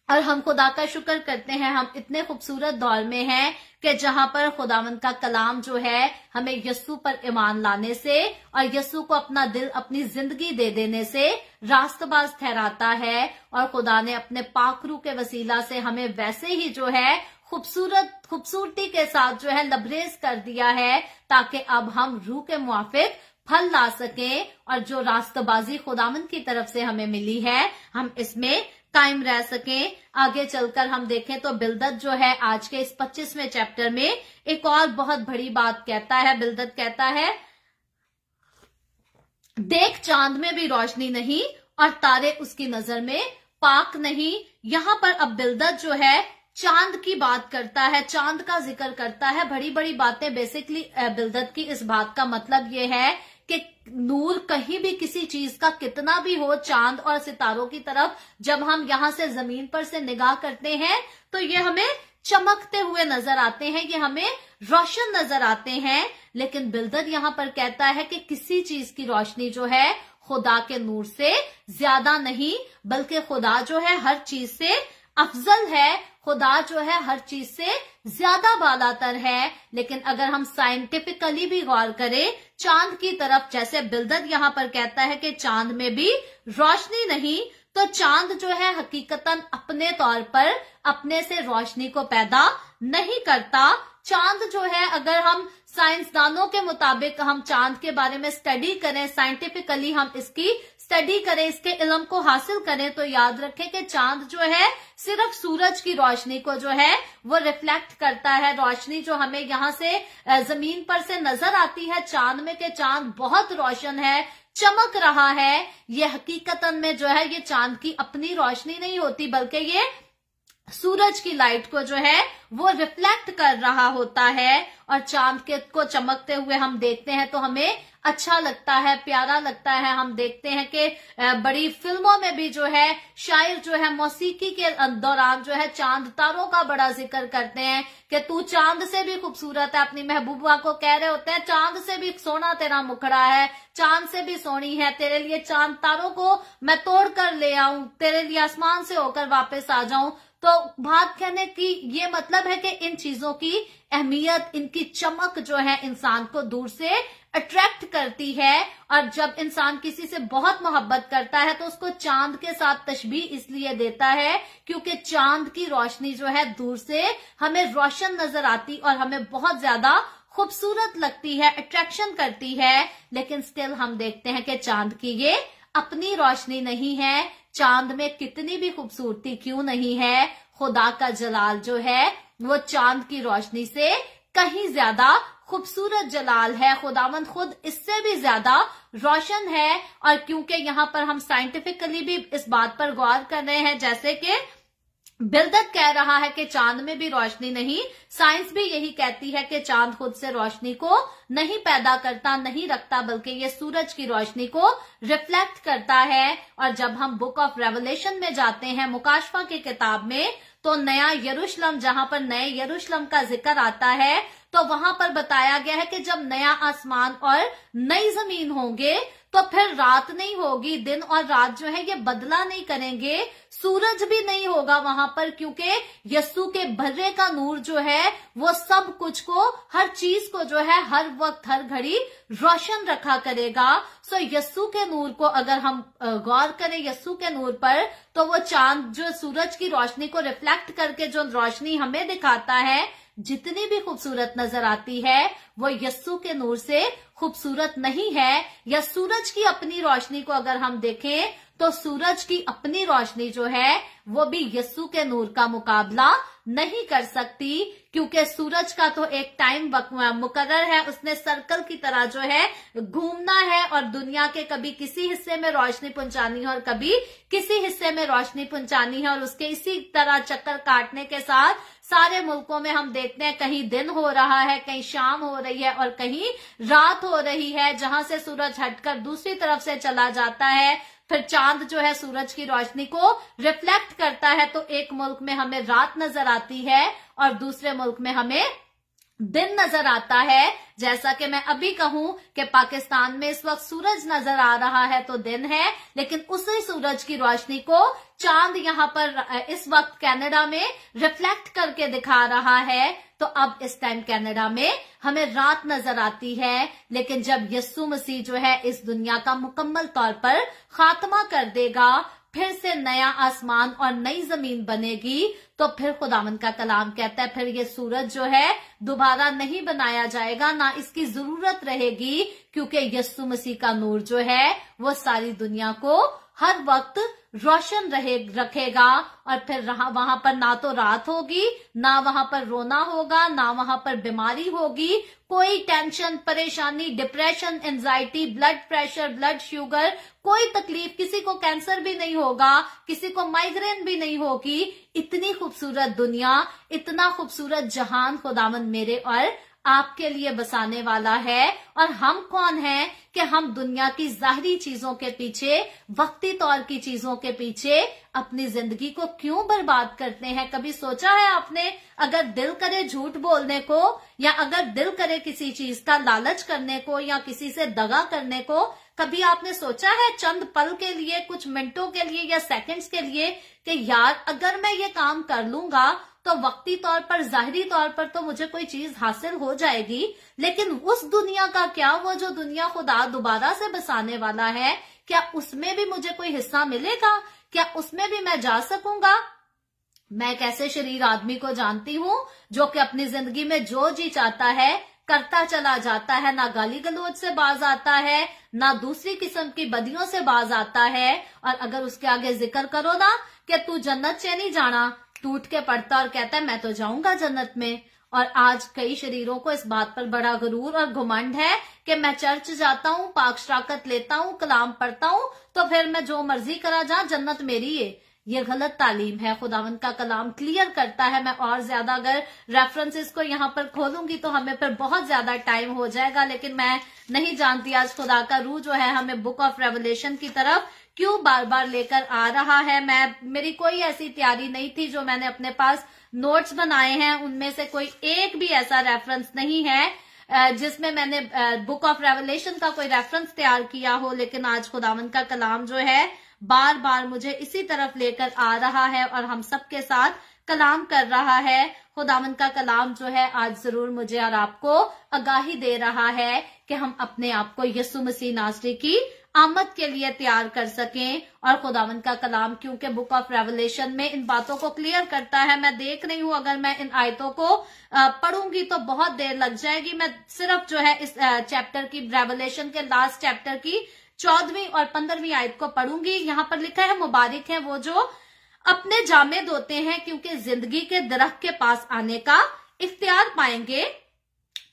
और हम खुदा का शुक्र करते हैं, हम इतने खूबसूरत दौर में हैं कि जहां पर खुदावन का कलाम जो है हमें यस्सु पर ईमान लाने से और यस्सु को अपना दिल, अपनी जिंदगी दे देने से रास्तबाज ठहराता है। और खुदा ने अपने पाकरू के वसीला से हमें वैसे ही जो है खूबसूरती के साथ जो है लबरेज कर दिया है, ताकि अब हम रूह के मुआफिक फल ला सकें और जो रास्तबाजी खुदावन की तरफ से हमें मिली है हम इसमें कायम रह सकें। आगे चलकर हम देखें तो बिलदद जो है आज के इस 25वें चैप्टर में एक और बहुत बड़ी बात कहता है। बिलदद कहता है, देख चांद में भी रोशनी नहीं और तारे उसकी नजर में पाक नहीं। यहां पर अब बिलदद जो है चांद की बात करता है, चांद का जिक्र करता है, बड़ी बड़ी बातें। बेसिकली बिलदद की इस बात का मतलब ये है कि नूर कहीं भी किसी चीज का कितना भी हो, चांद और सितारों की तरफ जब हम यहां से जमीन पर से निगाह करते हैं तो ये हमें चमकते हुए नजर आते हैं, ये हमें रोशन नजर आते हैं। लेकिन बिलदद यहां पर कहता है कि किसी चीज की रोशनी जो है खुदा के नूर से ज्यादा नहीं, बल्कि खुदा जो है हर चीज से अफजल है, खुदा जो है हर चीज से ज्यादा बालातर है। लेकिन अगर हम साइंटिफिकली भी गौर करें चांद की तरफ, जैसे बिलदद यहां पर कहता है कि चांद में भी रोशनी नहीं, तो चांद जो है हकीकतन अपने तौर पर अपने से रोशनी को पैदा नहीं करता। चांद जो है, अगर हम साइंसदानों के मुताबिक हम चांद के बारे में स्टडी करें, साइंटिफिकली हम इसकी स्टडी करें, इसके इल्म को हासिल करें, तो याद रखें कि चांद जो है सिर्फ सूरज की रोशनी को जो है वो रिफ्लेक्ट करता है। रोशनी जो हमें यहाँ से जमीन पर से नजर आती है चांद में, कि चांद बहुत रोशन है, चमक रहा है, ये हकीकतन में जो है ये चांद की अपनी रोशनी नहीं होती, बल्कि ये सूरज की लाइट को जो है वो रिफ्लेक्ट कर रहा होता है। और चांद के को चमकते हुए हम देखते हैं तो हमें अच्छा लगता है, प्यारा लगता है। हम देखते हैं कि बड़ी फिल्मों में भी जो है शायर जो है मौसीकी के दौरान जो है चांद तारों का बड़ा जिक्र करते हैं कि तू चांद से भी खूबसूरत है। अपनी महबूबा को कह रहे होते हैं चांद से भी सोना तेरा मुखड़ा है, चांद से भी सोनी है, तेरे लिए चांद तारों को मैं तोड़ कर ले आऊं, तेरे लिए आसमान से होकर वापस आ जाऊं। तो बात कहने की ये मतलब है कि इन चीजों की अहमियत, इनकी चमक जो है इंसान को दूर से अट्रैक्ट करती है। और जब इंसान किसी से बहुत मोहब्बत करता है तो उसको चांद के साथ तशबीह इसलिए देता है क्योंकि चांद की रोशनी जो है दूर से हमें रोशन नजर आती और हमें बहुत ज्यादा खूबसूरत लगती है, अट्रैक्शन करती है। लेकिन स्टिल हम देखते हैं कि चांद की ये अपनी रोशनी नहीं है। चांद में कितनी भी खूबसूरती क्यों नहीं है, खुदा का जलाल जो है वो चांद की रोशनी से कहीं ज्यादा खूबसूरत जलाल है। खुदावंद खुद इससे भी ज्यादा रोशन है। और क्योंकि यहाँ पर हम साइंटिफिकली भी इस बात पर गौर कर रहे हैं, जैसे कि बिलदत कह रहा है कि चांद में भी रोशनी नहीं, साइंस भी यही कहती है कि चांद खुद से रोशनी को नहीं पैदा करता, नहीं रखता, बल्कि ये सूरज की रोशनी को रिफ्लेक्ट करता है। और जब हम बुक ऑफ रेवलेशन में जाते हैं, मुकाशफा की किताब में, तो नया यरूशलेम, जहां पर नए यरूशलेम का जिक्र आता है, तो वहां पर बताया गया है कि जब नया आसमान और नई जमीन होंगे तो फिर रात नहीं होगी, दिन और रात जो है ये बदला नहीं करेंगे, सूरज भी नहीं होगा वहां पर, क्योंकि यस्सु के भर्रे का नूर जो है वो सब कुछ को, हर चीज को जो है हर वक्त हर घड़ी रोशन रखा करेगा। सो यस्सु के नूर को अगर हम गौर करें यस्सु के नूर पर, तो वो चांद जो सूरज की रोशनी को रिफ्लेक्ट करके जो रोशनी हमें दिखाता है, जितनी भी खूबसूरत नजर आती है वो यस्सु के नूर से खूबसूरत नहीं है। या सूरज की अपनी रोशनी को अगर हम देखें तो सूरज की अपनी रोशनी जो है वो भी यस्सु के नूर का मुकाबला नहीं कर सकती, क्योंकि सूरज का तो एक टाइम मुकर्रर है, उसने सर्कल की तरह जो है घूमना है और दुनिया के कभी किसी हिस्से में रोशनी पहुंचानी है और कभी किसी हिस्से में रोशनी पहुंचानी है। और उसके इसी तरह चक्कर काटने के साथ सारे मुल्कों में हम देखते हैं कहीं दिन हो रहा है, कहीं शाम हो रही है और कहीं रात हो रही है, जहां से सूरज हटकर दूसरी तरफ से चला जाता है। फिर चांद जो है सूरज की रोशनी को रिफ्लेक्ट करता है, तो एक मुल्क में हमें रात नजर आती है और दूसरे मुल्क में हमें दिन नजर आता है। जैसा कि मैं अभी कहूं कि पाकिस्तान में इस वक्त सूरज नजर आ रहा है तो दिन है, लेकिन उसी सूरज की रोशनी को चांद यहाँ पर इस वक्त कनाडा में रिफ्लेक्ट करके दिखा रहा है। तो अब इस टाइम कनाडा में हमें रात नजर आती है, लेकिन जब यस्सु मसीह जो है इस दुनिया का मुकम्मल तौर पर खात्मा कर देगा, फिर से नया आसमान और नई जमीन बनेगी, तो फिर खुदावंद का कलाम कहता है फिर ये सूरज जो है दोबारा नहीं बनाया जाएगा, ना इसकी जरूरत रहेगी, क्योंकि यस्सु मसीह का नूर जो है वो सारी दुनिया को हर वक्त रोशन रखेगा। और फिर वहां पर ना तो रात होगी, ना वहां पर रोना होगा, ना वहां पर बीमारी होगी, कोई टेंशन, परेशानी, depression, anxiety, blood pressure, blood sugar, कोई तकलीफ, किसी को कैंसर भी नहीं होगा, किसी को माइग्रेन भी नहीं होगी। इतनी खूबसूरत दुनिया, इतना खूबसूरत जहान खुदावंद मेरे और आपके लिए बसाने वाला है। और हम कौन हैं कि हम दुनिया की जाहिरी चीजों के पीछे, वक्ती तौर की चीजों के पीछे अपनी जिंदगी को क्यों बर्बाद करते हैं? कभी सोचा है आपने, अगर दिल करे झूठ बोलने को, या अगर दिल करे किसी चीज का लालच करने को, या किसी से दगा करने को, कभी आपने सोचा है चंद पल के लिए, कुछ मिनटों के लिए या सेकंड्स के लिए कि यार अगर मैं ये काम कर लूंगा तो वक्ती तौर पर, जाहिरी तौर पर तो मुझे कोई चीज हासिल हो जाएगी, लेकिन उस दुनिया का क्या, वो जो दुनिया खुदा दोबारा से बसाने वाला है, क्या उसमें भी मुझे कोई हिस्सा मिलेगा? क्या उसमें भी मैं जा सकूंगा? मैं एक ऐसे शरीर आदमी को जानती हूं जो कि अपनी जिंदगी में जो जी चाहता है करता चला जाता है, ना गाली गलौज से बाज आता है, ना दूसरी किस्म की बदियों से बाज आता है। और अगर उसके आगे जिक्र करो ना कि तू जन्नत से नहीं जाना, टूट के पड़ता और कहता है मैं तो जाऊंगा जन्नत में। और आज कई शरीरों को इस बात पर बड़ा गुरूर और घुमंड है कि मैं चर्च जाता हूँ, पाक शराकत लेता हूँ, कलाम पढ़ता हूँ, तो फिर मैं जो मर्जी करा जा, जन्नत मेरी है। ये गलत तालीम है। खुदावंद का कलाम क्लियर करता है। मैं और ज्यादा अगर रेफरेंसेस को यहाँ पर खोलूंगी तो हमें फिर बहुत ज्यादा टाइम हो जाएगा, लेकिन मैं नहीं जानती आज खुदा का रूह जो है हमें बुक ऑफ रेवलेशन की तरफ क्यों बार बार लेकर आ रहा है। मेरी कोई ऐसी तैयारी नहीं थी, जो मैंने अपने पास नोट्स बनाए हैं उनमें से कोई एक भी ऐसा रेफरेंस नहीं है जिसमें मैंने बुक ऑफ रेवलेशन का कोई रेफरेंस तैयार किया हो, लेकिन आज खुदावंद का कलाम जो है बार बार मुझे इसी तरफ लेकर आ रहा है और हम सबके साथ कलाम कर रहा है। खुदावंद का कलाम जो है आज जरूर मुझे और आपको आगाही दे रहा है कि हम अपने आप को यीशु मसीह नासरी की आमद के लिए तैयार कर सकें। और खुदावंद का कलाम क्योंकि बुक ऑफ रेवलेशन में इन बातों को क्लियर करता है, मैं देख रही हूं अगर मैं इन आयतों को पढ़ूंगी तो बहुत देर लग जाएगी। मैं सिर्फ जो है इस चैप्टर की, रेवलेशन के लास्ट चैप्टर की 14वीं और 15वीं आयत को पढ़ूंगी। यहाँ पर लिखा है, मुबारक है वो जो अपने जामे धोते हैं, क्योंकि जिंदगी के दरख्त के पास आने का इख्तियार पाएंगे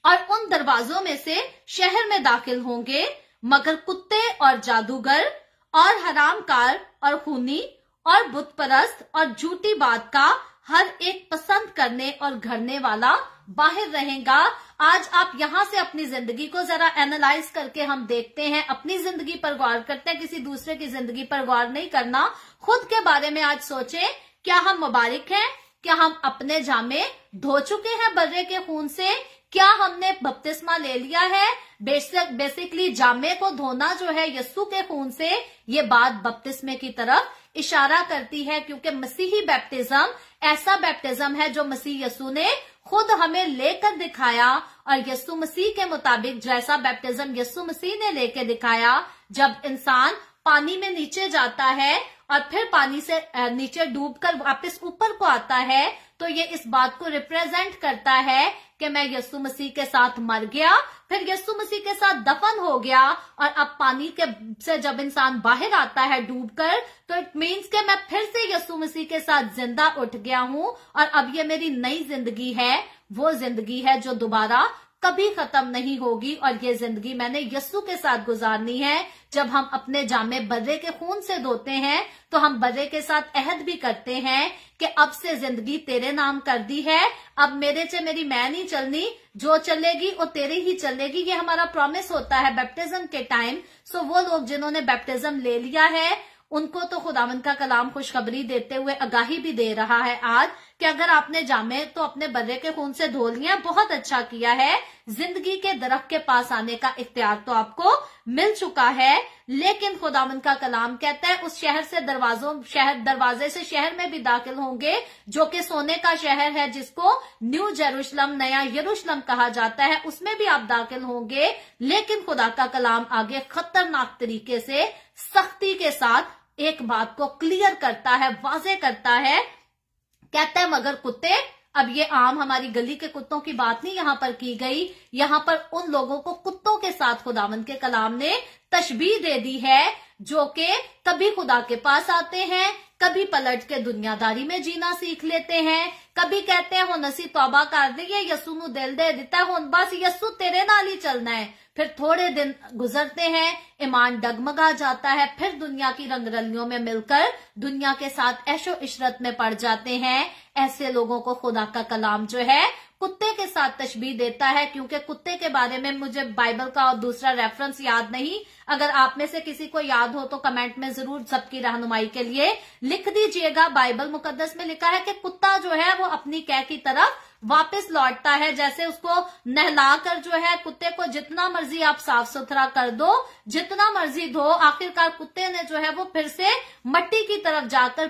और उन दरवाजों में से शहर में दाखिल होंगे, मगर कुत्ते और जादूगर और हरामकार और खूनी और बुत परस्त और झूठी बात का हर एक पसंद करने और घड़ने वाला बाहर रहेगा। आज आप यहां से अपनी जिंदगी को जरा एनालाइज करके हम देखते हैं, अपनी जिंदगी पर गौर करते हैं, किसी दूसरे की जिंदगी पर गौर नहीं करना। खुद के बारे में आज सोचें, क्या हम मुबारक हैं? क्या हम अपने जामे धो चुके हैं बर्रे के खून से? क्या हमने बपतिस्मा ले लिया है? बेसिकली जामे को धोना जो है यस्सु के खून से, ये बात बपतिस्मे की तरफ इशारा करती है, क्योंकि मसीही बैप्टिज्म ऐसा बैप्टिज्म है जो मसीह यस्सु ने खुद हमें लेकर दिखाया। और यस्सु मसीह के मुताबिक जैसा बैप्टिज्म यस्सु मसीह ने लेकर दिखाया, जब इंसान पानी में नीचे जाता है और फिर पानी से नीचे डूबकर वापस ऊपर को आता है, तो ये इस बात को रिप्रेजेंट करता है कि मैं यस्सु मसीह के साथ मर गया, फिर यस्सु मसीह के साथ दफन हो गया, और अब पानी के से जब इंसान बाहर आता है डूबकर, तो इट मीन्स कि मैं फिर से यस्सु मसीह के साथ जिंदा उठ गया हूं, और अब ये मेरी नई जिंदगी है, वो जिंदगी है जो दोबारा कभी खत्म नहीं होगी। और ये जिंदगी मैंने यस्सु के साथ गुजारनी है। जब हम अपने जामे बर्रे के खून से धोते हैं, तो हम बर्रे के साथ अहद भी करते हैं कि अब से जिंदगी तेरे नाम कर दी है, अब मेरे से मेरी मैं नहीं चलनी, जो चलेगी वो तेरे ही चलेगी। ये हमारा प्रॉमिस होता है बैप्टिज्म के टाइम। सो वो लोग जिन्होंने बैप्टिज्म ले लिया है, उनको तो खुदावंद का कलाम खुशखबरी देते हुए आगाही भी दे रहा है आज कि अगर आपने जामे तो अपने बर्रे के खून से धो लिया, बहुत अच्छा किया है, जिंदगी के दरख्त के पास आने का इख्तियार तो आपको मिल चुका है। लेकिन खुदावंद का कलाम कहता है उस दरवाजे से शहर में भी दाखिल होंगे जो कि सोने का शहर है, जिसको न्यू जेरूशलम, नया यरूशलम कहा जाता है, उसमें भी आप दाखिल होंगे। लेकिन खुदा का कलाम आगे खतरनाक तरीके से सख्ती के साथ एक बात को क्लियर करता है, वाजे करता है। कहता है मगर कुत्ते, अब ये आम हमारी गली के कुत्तों की बात नहीं यहाँ पर की गई, यहाँ पर उन लोगों को कुत्तों के साथ खुदावंद के कलाम ने तशबीह दे दी है, जो कि कभी खुदा के पास आते हैं, कभी पलट के दुनियादारी में जीना सीख लेते हैं, कभी कहते हैं हुन असी तौबा कर दी है, यस्सु नू दिल दे दिता है, हुन बस यस्सु तेरे नाल ही चलना है। फिर थोड़े दिन गुजरते हैं, ईमान डगमगा जाता है, फिर दुनिया की रंगरलियों में मिलकर दुनिया के साथ ऐशो इशरत में पड़ जाते हैं। ऐसे लोगों को खुदा का कलाम जो है कुत्ते के साथ तशबीह देता है, क्योंकि कुत्ते के बारे में मुझे बाइबल का और दूसरा रेफरेंस याद नहीं। अगर आप में से किसी को याद हो तो कमेंट में जरूर सबकी रहनुमाई के लिए लिख दीजिएगा। बाइबल मुकद्दस में लिखा है कि कुत्ता जो है वो अपनी कै की तरफ वापस लौटता है, जैसे उसको नहलाकर जो है, कुत्ते को जितना मर्जी आप साफ सुथरा कर दो, जितना मर्जी धो, आखिरकार कुत्ते ने जो है वो फिर से मट्टी की तरफ जाकर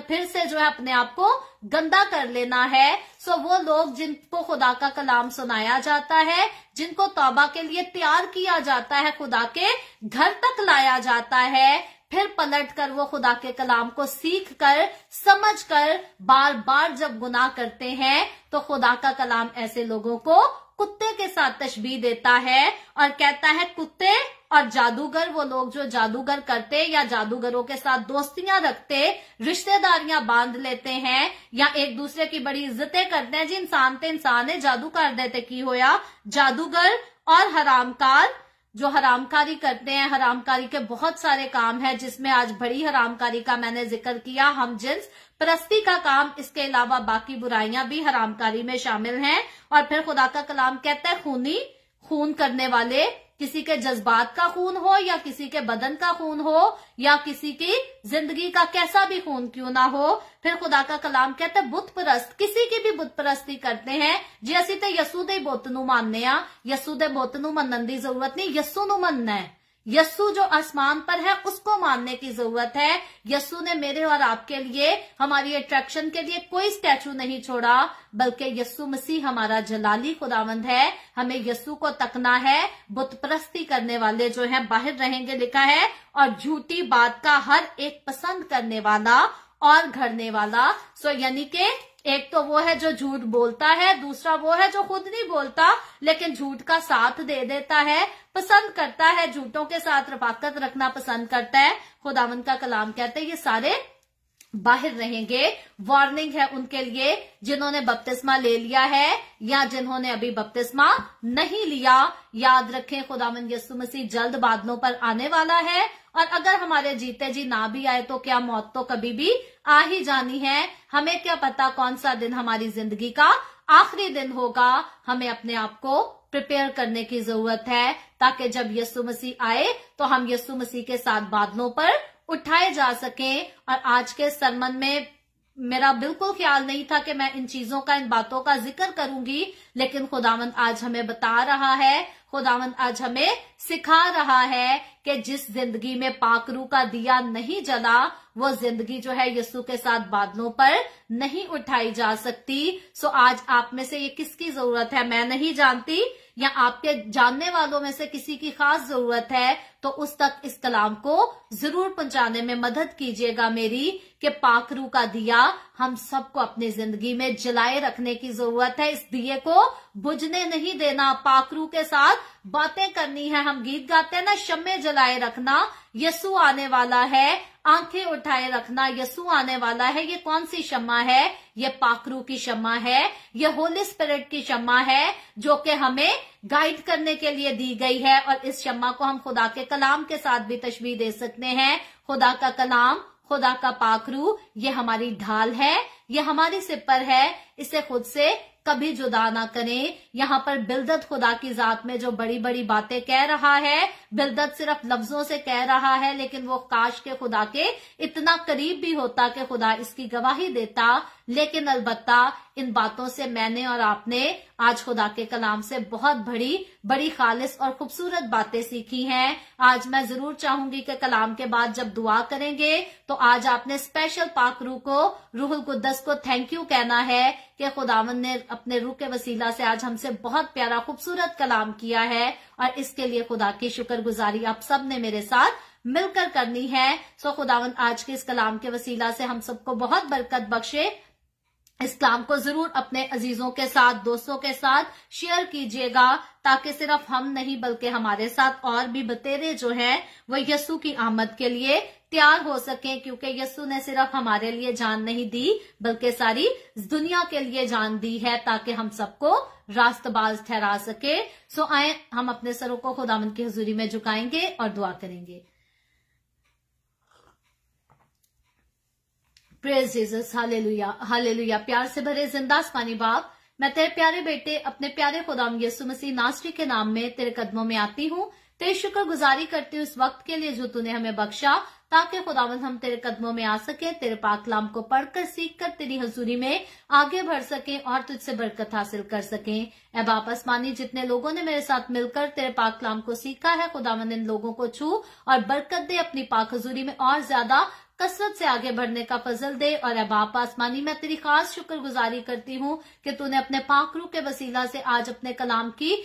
फिर से जो है अपने आप को गंदा कर लेना है। सो वो लोग जिनको खुदा का कलाम सुनाया जाता है, जिनको तौबा के लिए तैयार किया जाता है, खुदा के घर तक लाया जाता है, फिर पलट कर वो खुदा के कलाम को सीख कर, समझ कर बार बार जब गुनाह करते हैं, तो खुदा का कलाम ऐसे लोगों को कुत्ते के साथ तशबीह देता है और कहता है कुत्ते और जादूगर, वो लोग जो जादूगर करते या जादूगरों के साथ दोस्तियां रखते, रिश्तेदारियां बांध लेते हैं, या एक दूसरे की बड़ी इज्जतें करते हैं। जी इंसान ते इंसान है, जादू कर देते की होया। जादूगर और हरामकार जो हरामकारी करते हैं, हरामकारी के बहुत सारे काम है, जिसमें आज बड़ी हरामकारी का मैंने जिक्र किया, हम जिन्स परस्ती का काम। इसके अलावा बाकी बुराइयां भी हरामकारी में शामिल हैं। और फिर खुदा का कलाम कहता है खून करने वाले, किसी के जज्बात का खून हो या किसी के बदन का खून हो या किसी की जिंदगी का कैसा भी खून क्यों ना हो। फिर खुदा का कलाम कहता है बुत परस्त, किसी की भी बुत परस्ती करते हैं। जी असी तो यस्सु दे बुत नू मानने आ, यस्सु दे बुत नू मनन की जरूरत नहीं, यस्सु नू मनना है। यस्सु जो आसमान पर है उसको मानने की जरूरत है। यस्सु ने मेरे और आपके लिए, हमारी अट्रैक्शन के लिए कोई स्टैचू नहीं छोड़ा, बल्कि यस्सु मसीह हमारा जलाली खुदावंद है। हमें यस्सु को तकना है। बुत परस्ती करने वाले जो है बाहर रहेंगे, लिखा है, और झूठी बात का हर एक पसंद करने वाला और घड़ने वाला। सो यानी कि एक तो वो है जो झूठ बोलता है, दूसरा वो है जो खुद नहीं बोलता लेकिन झूठ का साथ दे देता है, पसंद करता है, झूठों के साथ रफाकत रखना पसंद करता है। खुदावंद का कलाम कहते हैं ये सारे बाहर रहेंगे। वार्निंग है उनके लिए जिन्होंने बपतिस्मा ले लिया है या जिन्होंने अभी बपतिस्मा नहीं लिया। याद रखें खुदावंद यीशु मसीह जल्द बादलों पर आने वाला है और अगर हमारे जीते जी ना भी आए तो क्या, मौत तो कभी भी आ ही जानी है। हमें क्या पता कौन सा दिन हमारी जिंदगी का आखिरी दिन होगा। हमें अपने आप को प्रिपेयर करने की जरूरत है ताकि जब यीशु मसीह आए तो हम यीशु मसीह के साथ बादलों पर उठाए जा सकें। और आज के सरमन में मेरा बिल्कुल ख्याल नहीं था कि मैं इन चीजों का, इन बातों का जिक्र करूंगी, लेकिन खुदावंद आज हमें बता रहा है, खुदावंद आज हमें सिखा रहा है कि जिस जिंदगी में पाकरू का दिया नहीं जला वो जिंदगी जो है यीशु के साथ बादलों पर नहीं उठाई जा सकती। सो आज आप में से ये किसकी जरूरत है मैं नहीं जानती, या आपके जानने वालों में से किसी की खास जरूरत है तो उस तक इस कलाम को जरूर पहुंचाने में मदद कीजिएगा मेरी, कि पाकरू का दिया हम सबको अपनी जिंदगी में जलाए रखने की जरूरत है। इस दिए को बुझने नहीं देना, पाकरू के साथ बातें करनी है। हम गीत गाते हैं ना, शम्मे जलाए रखना, यीशु आने वाला है, आंखें उठाए रखना, यीशु आने वाला है। ये कौन सी शम्मा है? ये पाकरू की शम्मा है, ये होली स्पिरिट की शम्मा है जो कि हमें गाइड करने के लिए दी गई है। और इस शम्मा को हम खुदा के कलाम के साथ भी तशबीह दे सकते हैं। खुदा का कलाम, खुदा का पाकरू, ये हमारी ढाल है, ये हमारी सिपर है, इसे खुद से कभी जुदा ना करें। यहाँ पर बिलदत खुदा की जात में जो बड़ी बड़ी बातें कह रहा है, बिलदत सिर्फ लफ्जों से कह रहा है, लेकिन वो काश के खुदा के इतना करीब भी होता कि खुदा इसकी गवाही देता। लेकिन अलबत्ता इन बातों से मैंने और आपने आज खुदा के कलाम से बहुत बड़ी खालिस और खूबसूरत बातें सीखी हैं। आज मैं जरूर चाहूंगी कि कलाम के बाद जब दुआ करेंगे तो आज आपने स्पेशल पाकरू को, रूहुल कुद्दस को थैंक यू कहना है कि खुदावन ने अपने रूह के वसीला से आज हमसे बहुत प्यारा खूबसूरत कलाम किया है, और इसके लिए खुदा की शुक्रगुजारी आप सब ने मेरे साथ मिलकर करनी है। सो खुदावन आज के इस कलाम के वसीला से हम सबको बहुत बरकत बख्शे। इस कलाम को जरूर अपने अजीजों के साथ, दोस्तों के साथ शेयर कीजिएगा, ताकि सिर्फ हम नहीं बल्कि हमारे साथ और भी बतेरे जो हैं वो यीशु की आमद के लिए तैयार हो सकें, क्योंकि यीशु ने सिर्फ हमारे लिए जान नहीं दी बल्कि सारी दुनिया के लिए जान दी है, ताकि हम सबको रास्तबाज ठहरा सके। सो आए हम अपने सरों को खुदावंद की हुजूरी में झुकाएंगे और दुआ करेंगे। Praise Jesus, hallelujah hallelujah. प्यार से भरे जिंदा आसमानी बाप, मैं तेरे प्यारे बेटे अपने प्यारे खुदाम यीशु मसीह नासरी के नाम में तेरे कदमों में आती हूँ। तेरी शुक्रगुजारी करती हूँ इस वक्त के लिए जो तूने हमें बख्शा, ताकि खुदावंद हम तेरे कदमों में आ सके, तेरे पाक कलाम को पढ़कर सीखकर तेरी हजूरी में आगे बढ़ सके और तुझसे बरकत हासिल कर सके। ऐ बाप आसमानी, जितने लोगों ने मेरे साथ मिलकर तेरे पाक कलाम को सीखा है, खुदावंद इन लोगों को छू और बरकत दे, अपनी पाक हजूरी में और ज्यादा कसरत से आगे बढ़ने का फजल दे। और ऐ बाप आसमानी, मैं तेरी खास शुक्रगुजारी करती हूँ कि तूने अपने पाकरू के वसीला से आज अपने कलाम की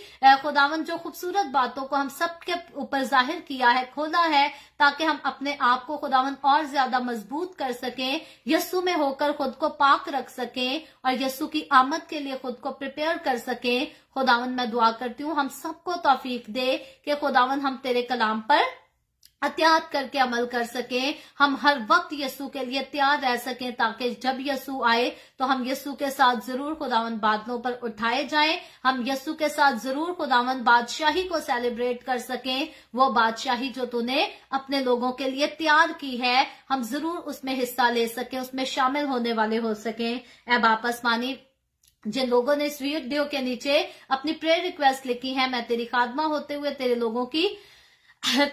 खुदावन जो खूबसूरत बातों को हम सब के ऊपर जाहिर किया है, खोला है, ताकि हम अपने आप को खुदावन और ज्यादा मजबूत कर सकें, यस्सु में होकर खुद को पाक रख सकें और यस्सु की आमद के लिए खुद को प्रिपेयर कर सकें। खुदावन मैं दुआ करती हूँ हम सबको तौफीक दे कि खुदावन हम तेरे कलाम पर अत्यात करके अमल कर सकें, हम हर वक्त यीशु के लिए तैयार रह सकें, ताकि जब यीशु आए तो हम यीशु के साथ जरूर खुदावंद बादलों पर उठाए जाएं। हम यीशु के साथ जरूर खुदावंद बादशाही को सेलिब्रेट कर सकें, वो बादशाही जो तूने अपने लोगों के लिए तैयार की है, हम जरूर उसमें हिस्सा ले सकें, उसमें शामिल होने वाले हो सकें। ऐ बाप आसमानी, जिन लोगों ने इस वीडियो के नीचे अपनी प्रेयर रिक्वेस्ट लिखी है, मैं तेरी खादमा होते हुए तेरे लोगों की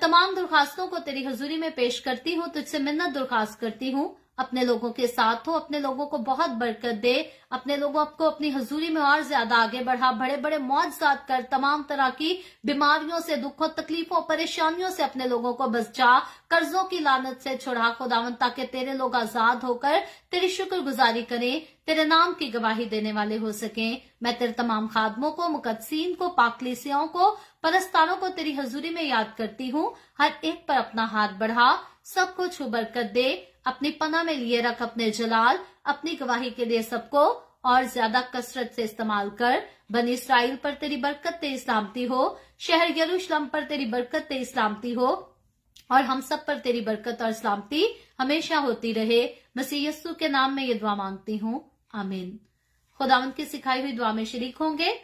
तमाम दरखास्तों को तेरी हजूरी में पेश करती हूँ, तुझसे मिन्नत दरखास्त करती हूँ, अपने लोगों के साथ हो, अपने लोगों को बहुत बरकत दे, अपने लोगों को अपनी हजूरी में और ज्यादा आगे बढ़ा, बड़े बड़े मौजज़ात कर, तमाम तरह की बीमारियों से, दुखों, तकलीफों, परेशानियों से अपने लोगों को बचा, कर्जों की लानत से छुड़ा खुदावन, ताकि तेरे लोग आजाद होकर तेरी शुक्रगुजारी करें, तेरे नाम की गवाही देने वाले हो सकें। मैं तेरे तमाम खादमों को, मुकद्दसीन को, पाकलीसियों को, परस्तारों को तेरी हजूरी में याद करती हूँ। हर एक पर अपना हाथ बढ़ा, सबको छू बरकत दे, अपनी पनाह में लिए रख, अपने जलाल, अपनी गवाही के लिए सबको और ज्यादा कसरत से इस्तेमाल कर। बनी इसराइल पर तेरी बरकत, तेरी सलामती हो, शहर यरूशलेम पर तेरी बरकत, तेरी सलामती हो, और हम सब पर तेरी बरकत और सलामती हमेशा होती रहे। मसीह यस्सु के नाम में ये दुआ मांगती हूँ, आमीन। खुदावंद की सिखाई हुई दुआ में शरीक होंगे।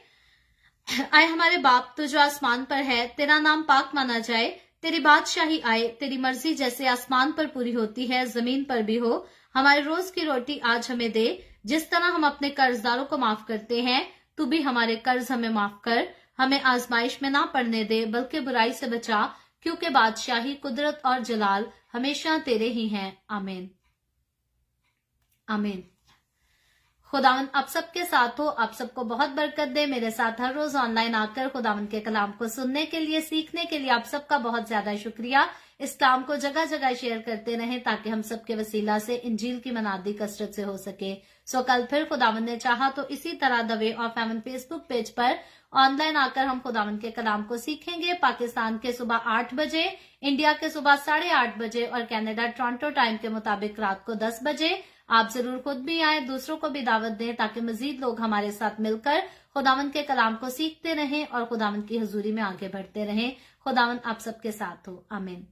आए हमारे बाप, तू जो आसमान पर है, तेरा नाम पाक माना जाए, तेरी बादशाही आए, तेरी मर्जी जैसे आसमान पर पूरी होती है जमीन पर भी हो। हमारे रोज की रोटी आज हमें दे, जिस तरह हम अपने कर्जदारों को माफ करते हैं, तू भी हमारे कर्ज हमें माफ कर। हमें आजमाइश में ना पड़ने दे, बल्कि बुराई से बचा, क्योंकि बादशाही, कुदरत और जलाल हमेशा तेरे ही हैं। आमीन आमीन। खुदावन आप सबके साथ हो, आप सबको बहुत बरकत दे। मेरे साथ हर रोज ऑनलाइन आकर खुदावन के कलाम को सुनने के लिए, सीखने के लिए आप सबका बहुत ज्यादा शुक्रिया। इस काम को जगह जगह शेयर करते रहें ताकि हम सबके वसीला से इंजील की मनादी कसरत से हो सके। सो कल फिर खुदावन ने चाहा तो इसी तरह the way of haven Facebook page पर ऑनलाइन आकर हम खुदावन के कलाम को सीखेंगे। पाकिस्तान के सुबह 8 बजे, इंडिया के सुबह 8:30 बजे और कनाडा टोरंटो टाइम के मुताबिक रात को 10 बजे। आप जरूर खुद भी आए, दूसरों को भी दावत दें ताकि मजीद लोग हमारे साथ मिलकर खुदावन के कलाम को सीखते रहें और खुदावन की हजूरी में आगे बढ़ते रहें। खुदावन आप सबके साथ हो। आमीन।